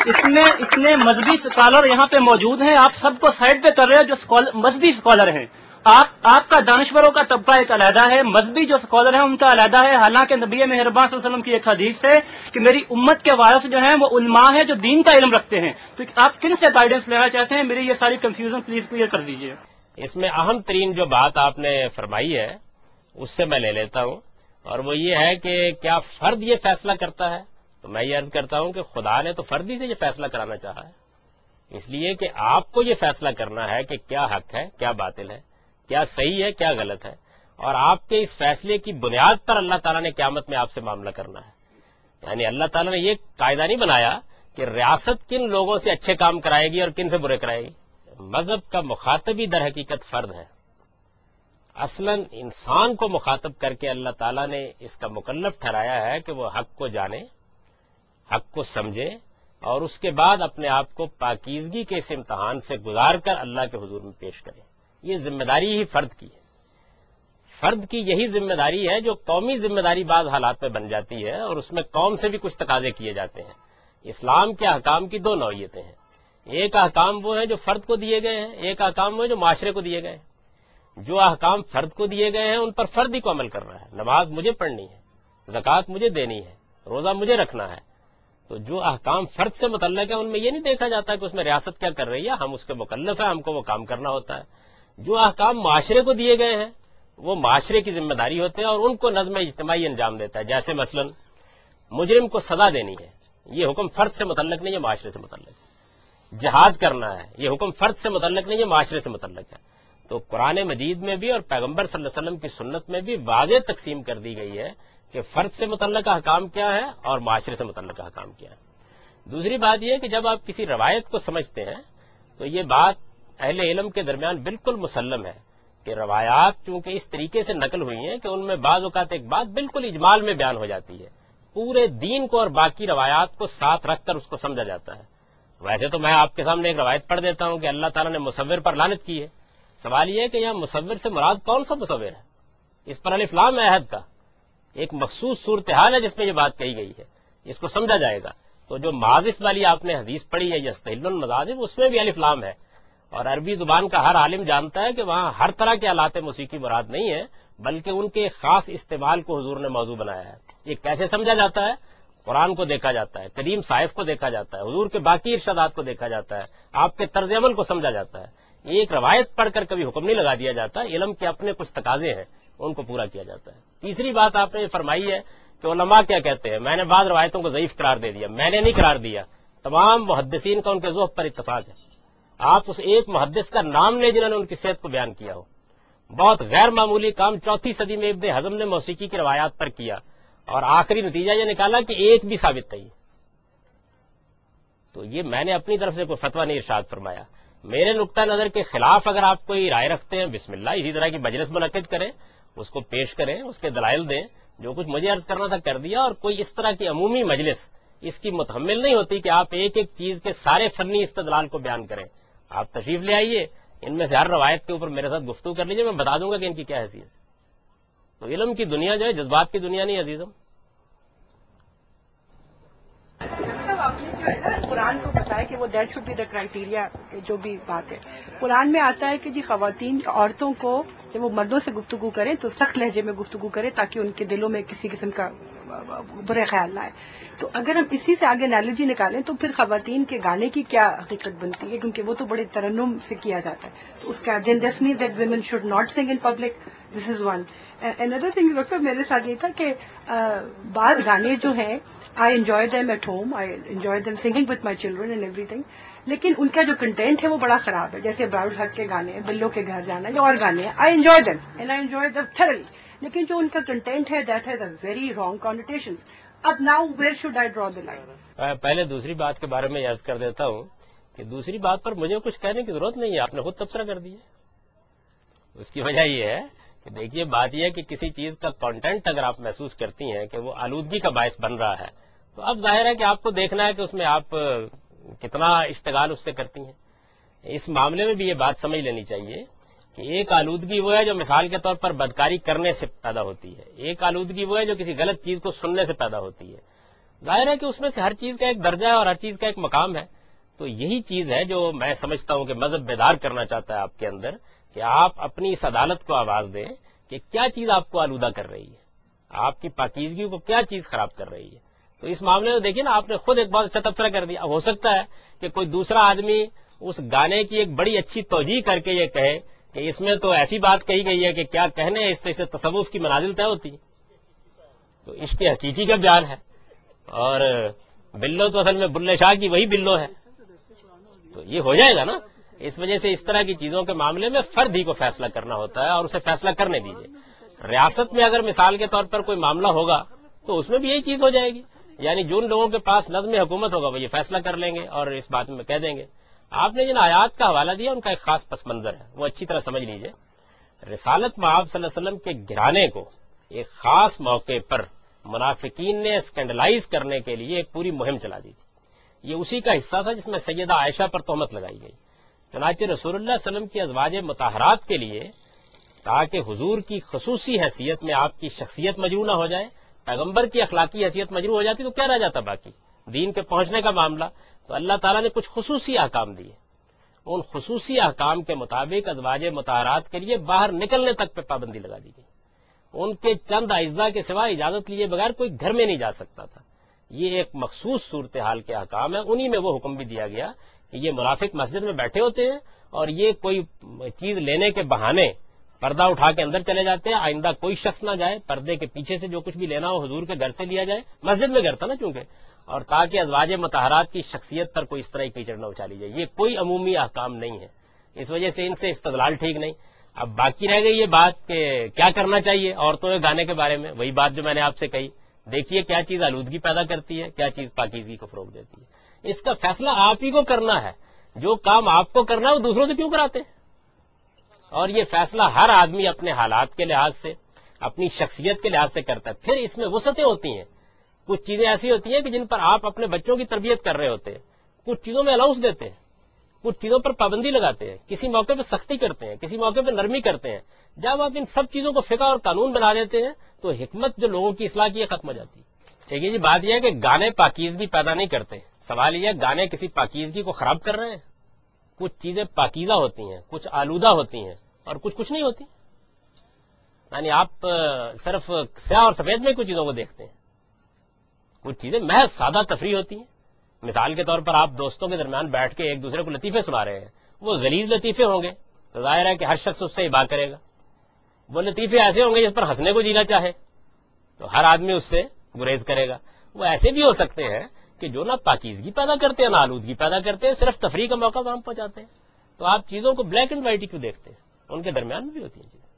Speaker 12: اتنے مذہبی اسکالر یہاں پہ موجود ہیں؟ آپ سب کو سائڈ پہ کر رہے ہیں جو مذہبی اسکالر ہیں. آپ کا دانشوروں کا طبقہ ایک علیحدہ ہے، مذہبی جو اسکالر ہیں ان کا علیحدہ ہے. حالانکہ نبی مہربان صلی اللہ علیہ وسلم کی ایک حدیث ہے کہ میری امت کے وارث جو ہیں وہ علماء ہیں جو دین کا علم رکھتے ہیں. تو آپ کن سے گائیڈنس لینا چاہتے ہیں؟ میری یہ ساری کنفیوژن پلیز کلیئر کر دیجیے.
Speaker 2: اس میں اہم ترین جو بات آپ نے فرمائی ہے اس سے میں لے لیتا ہوں، اور وہ یہ ہے کہ کیا فرد یہ فیصلہ کرتا ہے؟ تو میں یہ عرض کرتا ہوں کہ خدا نے تو فرد ہی سے یہ فیصلہ کرانا چاہا ہے، اس لیے کہ آپ کو یہ فیصلہ کرنا ہے کہ کیا حق ہے، کیا باطل ہے، کیا صحیح ہے، کیا غلط ہے. اور آپ کے اس فیصلے کی بنیاد پر اللہ تعالیٰ نے قیامت میں آپ سے معاملہ کرنا ہے. یعنی اللہ تعالیٰ نے یہ قاعدہ نہیں بنایا کہ ریاست کن لوگوں سے اچھے کام کرائے گی اور کن سے برے کرائے گی. مذہب کا مخاطب ہی در حقیقت فرد ہے. اصلاً انسان کو مخاطب کر کے اللہ تعالیٰ نے اس کا مکلف ٹھہرایا ہے کہ وہ حق کو جانے، حق کو سمجھے، اور اس کے بعد اپنے آپ کو پاکیزگی کے اس امتحان سے گزار کر اللہ کے حضور میں پیش کرے. یہ ذمہ داری ہی فرد کی ہے. فرد کی یہی ذمہ داری ہے جو قومی ذمہ داری بعض حالات میں بن جاتی ہے، اور اس میں قوم سے بھی کچھ تقاضے کیے جاتے ہیں. اسلام کے احکام کی دو نوعیتیں ہیں. ایک احکام وہ ہیں جو فرد کو دیے گئے ہیں، ایک احکام وہ ہیں جو معاشرے کو دیے گئے ہیں. جو احکام فرد کو دیے گئے ہیں ان پر فرد ہی کو عمل کرنا ہے. نماز مجھے پڑھنی ہے، زکوٰۃ مجھے دینی ہے، روزہ مجھے رکھنا ہے. تو جو احکام فرد سے متعلق ہے ان میں یہ نہیں دیکھا جاتا کہ اس میں ریاست کیا کر رہی ہے، ہم اس کے مکلف ہیں، ہم کو وہ کام کرنا ہوتا ہے. جو احکام معاشرے کو دیے گئے ہیں وہ معاشرے کی ذمہ داری ہوتے ہیں اور ان کو نظم اجتماعی انجام دیتا ہے. جیسے مثلا مجرم کو سزا دینی ہے، یہ حکم فرد سے متعلق نہیں ہے، معاشرے سے متعلق ہے. جہاد کرنا ہے، یہ حکم فرد سے متعلق نہیں ہے، معاشرے سے متعلق ہے. تو قرآن مجید میں بھی اور پیغمبر صلی اللہ علیہ وسلم کی سنت میں بھی واضح تقسیم کر دی گئی ہے کہ فرد سے متعلق احکام کیا ہے اور معاشرے سے متعلق احکام کیا ہے. دوسری بات یہ ہے کہ جب آپ کسی روایت کو سمجھتے ہیں تو یہ بات اہل علم کے درمیان بالکل مسلم ہے کہ روایات چونکہ اس طریقے سے نقل ہوئی ہیں کہ ان میں بعض اوقات ایک بات بالکل اجمال میں بیان ہو جاتی ہے، پورے دین کو اور باقی روایات کو ساتھ رکھ کر اس کو سمجھا جاتا ہے. ویسے تو میں آپ کے سامنے ایک روایت پڑھ دیتا ہوں کہ اللہ تعالیٰ نے مصور پر لعنت کی ہے. سوال یہ ہے کہ یہاں مصور سے مراد کون سا مصور ہے؟ اس پر الف لام ہے عہد کا، ایک مخصوص صورتحال ہے جس میں یہ بات کہی گئی ہے، اس کو سمجھا جائے گا. تو جو معازف والی آپ نے حدیث پڑھی ہے یستحل المعازف، اس میں بھی الف لام ہے. اور عربی زبان کا ہر عالم جانتا ہے کہ وہاں ہر طرح کے آلات موسیقی مراد نہیں ہے، بلکہ ان کے خاص استعمال کو حضور نے موضوع بنایا ہے. یہ کیسے سمجھا جاتا ہے؟ قرآن کو دیکھا جاتا ہے، کریم صاحب کو دیکھا جاتا ہے، حضور کے باقی ارشادات کو دیکھا جاتا ہے، آپ کے طرز عمل کو سمجھا جاتا ہے. ایک روایت پڑھ کر کبھی حکم نہیں لگا دیا جاتا، علم کے اپنے کچھ تقاضے ہیں ان کو پورا کیا جاتا ہے. تیسری بات آپ نے یہ فرمائی ہے کہ علماء کیا کہتے ہیں. میں نے بعض روایتوں کو ضعیف قرار دے دیا، میں نے نہیں قرار دیا، تمام محدثین کا ان کے ذوق پر اتفاق ہے. آپ اس ایک محدث کا نام لیں جنہوں نے ان کی صحت کو بیان کیا ہو. بہت غیر معمولی کام 4 صدی میں ابن حزم نے موسیقی کی روایات پر کیا اور آخری نتیجہ یہ نکالا کہ ایک بھی ثابت نہیں. تو یہ میں نے اپنی طرف سے کوئی فتویٰ نہیں ارشاد فرمایا. میرے نقطہ نظر کے خلاف اگر آپ کوئی رائے رکھتے ہیں بسم اللہ، اسی طرح کی مجلس منعقد کریں، اس کو پیش کریں، اس کے دلائل دیں. جو کچھ مجھے عرض کرنا تھا کر دیا. اور کوئی اس طرح کی عمومی مجلس اس کی متحمل نہیں ہوتی کہ آپ ایک ایک چیز کے سارے فنی استدلال کو بیان کریں. آپ تشریف لے آئیے، ان میں سے ہر روایت کے اوپر میرے ساتھ گفتگو کر لیجیے، میں بتا دوں گا کہ ان کی کیا حیثیت. تو علم کی دنیا جو ہے جذبات کی دنیا نہیں عزیزم.
Speaker 4: آپ نے جو ہے نا قرآن کو بتایا کہ وہ that should be the criteria, جو بھی بات ہے قرآن میں آتا ہے کہ جی خواتین عورتوں کو جب وہ مردوں سے گفتگو کریں تو سخت لہجے میں گفتگو کریں تاکہ ان کے دلوں میں کسی قسم کا برے خیال نہ آئے. تو اگر ہم اسی سے آگے انالوجی نکالیں تو پھر خواتین کے گانے کی کیا حقیقت بنتی ہے، کیونکہ وہ تو بڑے ترنم سے کیا جاتا ہے. تو اس کا دین this means that women should not sing in public. This is one. Another thing doctor صاحب میرے ساتھ یہ تھا کہ بعض گانے جو ہیں I enjoy them at home, I enjoy them singing with my children and everything, لیکن ان کا جو کنٹینٹ ہے وہ بڑا خراب ہے. جیسے ابراہیم الحق کے گانے ہیں، بلوں کے گھر جانا یا اور گانے ہیں، I enjoy them and I enjoy them thoroughly, لیکن جو ان کا کنٹینٹ ہے that has a very wrong connotation. اب now where should I draw the line؟
Speaker 2: پہلے دوسری بات کے بارے میں عرض کر دیتا ہوں کہ دوسری بات پر مجھے کچھ کہنے کی ضرورت نہیں ہے، آپ نے خود تبصرہ کر دیا. اس کی وجہ یہ ہے کہ دیکھیے بات یہ ہے کہ کسی چیز کا کانٹینٹ اگر آپ محسوس کرتی ہیں کہ وہ آلودگی کا باعث بن رہا ہے تو اب ظاہر ہے کہ آپ کو دیکھنا ہے کہ اس میں آپ کتنا اشتغال اس سے کرتی ہیں. اس معاملے میں بھی یہ بات سمجھ لینی چاہیے کہ ایک آلودگی وہ ہے جو مثال کے طور پر بدکاری کرنے سے پیدا ہوتی ہے، ایک آلودگی وہ ہے جو کسی غلط چیز کو سننے سے پیدا ہوتی ہے. ظاہر ہے کہ اس میں سے ہر چیز کا ایک درجہ ہے اور ہر چیز کا ایک مقام ہے. تو یہی چیز ہے جو میں سمجھتا ہوں کہ مذہب بیدار کرنا چاہتا ہے آپ کے اندر، کہ آپ اپنی اس عدالت کو آواز دیں کہ کیا چیز آپ کو آلودہ کر رہی ہے، آپ کی پاکیزگی کو کیا چیز خراب کر رہی ہے. تو اس معاملے میں دیکھیے نا آپ نے خود ایک بہت اچھا تبصرہ کر دیا. اب ہو سکتا ہے کہ کوئی دوسرا آدمی اس گانے کی ایک بڑی اچھی توجیہ کر کے یہ کہے کہ اس میں تو ایسی بات کہی گئی ہے کہ کیا کہنے، اس سے تصوف کی منازل طے ہوتی. تو اس کے حقیقی کا بیان ہے، اور بلو تو اصل میں بلے شاہ کی وہی بلو ہے. تو یہ ہو جائے گا نا. اس وجہ سے اس طرح کی چیزوں کے معاملے میں فرد ہی کو فیصلہ کرنا ہوتا ہے اور اسے فیصلہ کرنے دیجیے. ریاست میں اگر مثال کے طور پر کوئی معاملہ ہوگا تو اس میں بھی یہی چیز ہو جائے گی، یعنی جن لوگوں کے پاس نظم حکومت ہوگا وہ یہ فیصلہ کر لیں گے اور اس بات میں کہہ دیں گے. آپ نے جن آیات کا حوالہ دیا ان کا ایک خاص پس منظر ہے، وہ اچھی طرح سمجھ لیجئے. رسالت مآب صلی اللہ علیہ وسلم کے گرانے کو ایک خاص موقع پر منافقین نے اسکینڈلائز کرنے کے لیے ایک پوری مہم چلا دی تھی. یہ اسی کا حصہ تھا جس میں سیدہ عائشہ پر تہمت لگائی گئی. چنانچہ رسول اللہ صلی اللہ علیہ وسلم کی ازواج مطہرات کے لیے تاکہ حضور کی خصوصی حیثیت میں آپ کی شخصیت مجروح نہ ہو جائے، پیغمبر کی اخلاقی حیثیت مجروح ہو جاتی تو کیا رہ جاتا باقی دین کے پہنچنے کا معاملہ. تو اللہ تعالیٰ نے کچھ خصوصی احکام دیے. ان خصوصی احکام کے مطابق ازواج مطہرات کے لیے باہر نکلنے تک پہ پابندی لگا دی گئی. ان کے چند اعضاء کے سوا اجازت لیے بغیر کوئی گھر میں نہیں جا سکتا تھا. یہ ایک مخصوص صورتحال کے احکام ہے. انہی میں وہ حکم بھی دیا گیا کہ یہ منافق مسجد میں بیٹھے ہوتے ہیں اور یہ کوئی چیز لینے کے بہانے پردہ اٹھا کے اندر چلے جاتے ہیں. آئندہ کوئی شخص نہ جائے، پردے کے پیچھے سے جو کچھ بھی لینا ہو حضور کے گھر سے لیا جائے. مسجد میں گھر تھا نا چونکہ، اور تاکہ ازواج مطہرات کی شخصیت پر کوئی اس طرح کی کیچڑ نہ اچھالی جائے. یہ کوئی عمومی احکام نہیں ہے، اس وجہ سے ان سے استدلال ٹھیک نہیں. اب باقی رہ گئی یہ بات کہ کیا کرنا چاہیے عورتوں کے گانے کے بارے میں. وہی بات جو میں نے آپ سے کہی، دیکھیے کیا چیز آلودگی پیدا کرتی ہے، کیا چیز پاکیزگی کو فروغ دیتی ہے. اس کا فیصلہ آپ ہی کو کرنا ہے. جو کام آپ کو کرنا ہے وہ دوسروں سے کیوں کراتے ہیں؟ اور یہ فیصلہ ہر آدمی اپنے حالات کے لحاظ سے، اپنی شخصیت کے لحاظ سے کرتا ہے. پھر اس میں وسعتیں ہوتی ہیں. کچھ چیزیں ایسی ہوتی ہیں کہ جن پر آپ اپنے بچوں کی تربیت کر رہے ہوتے ہیں، کچھ چیزوں میں الاؤنس دیتے ہیں، کچھ چیزوں پر پابندی لگاتے ہیں، کسی موقع پہ سختی کرتے ہیں، کسی موقع پہ نرمی کرتے ہیں. جب آپ ان سب چیزوں کو فقہ اور قانون بنا دیتے ہیں تو حکمت جو لوگوں کی اصلاح کی ہے ختم ہو جاتی ہے. ٹھیک ہے جی. بات یہ ہے کہ گانے پاکیزگی پیدا نہیں کرتے. سوال یہ ہے گانے کسی پاکیزگی کو خراب کر رہے ہیں؟ کچھ چیزیں پاکیزہ ہوتی ہیں، کچھ آلودہ ہوتی ہیں اور کچھ نہیں ہوتی. یعنی آپ صرف سیاہ اور سفید میں کچھ چیزوں کو دیکھتے ہیں. کچھ چیزیں محض سادہ تفریح ہوتی ہیں. مثال کے طور پر آپ دوستوں کے درمیان بیٹھ کے ایک دوسرے کو لطیفے سنا رہے ہیں، وہ غلیظ لطیفے ہوں گے تو ظاہر ہے کہ ہر شخص اس سے ابا کرے گا. وہ لطیفے ایسے ہوں گے جس پر ہنسنے کو جینا چاہے تو ہر آدمی اس سے گریز کرے گا. وہ ایسے بھی ہو سکتے ہیں کہ جو نہ پاکیزگی پیدا کرتے ہیں نہ آلودگی پیدا کرتے ہیں، صرف تفریح کا موقع وہاں پہنچاتے ہیں. تو آپ چیزوں کو بلیک اینڈ وائٹ ہی کیوں دیکھتے ہیں؟ ان کے درمیان میں بھی ہوتی ہیں چیزیں.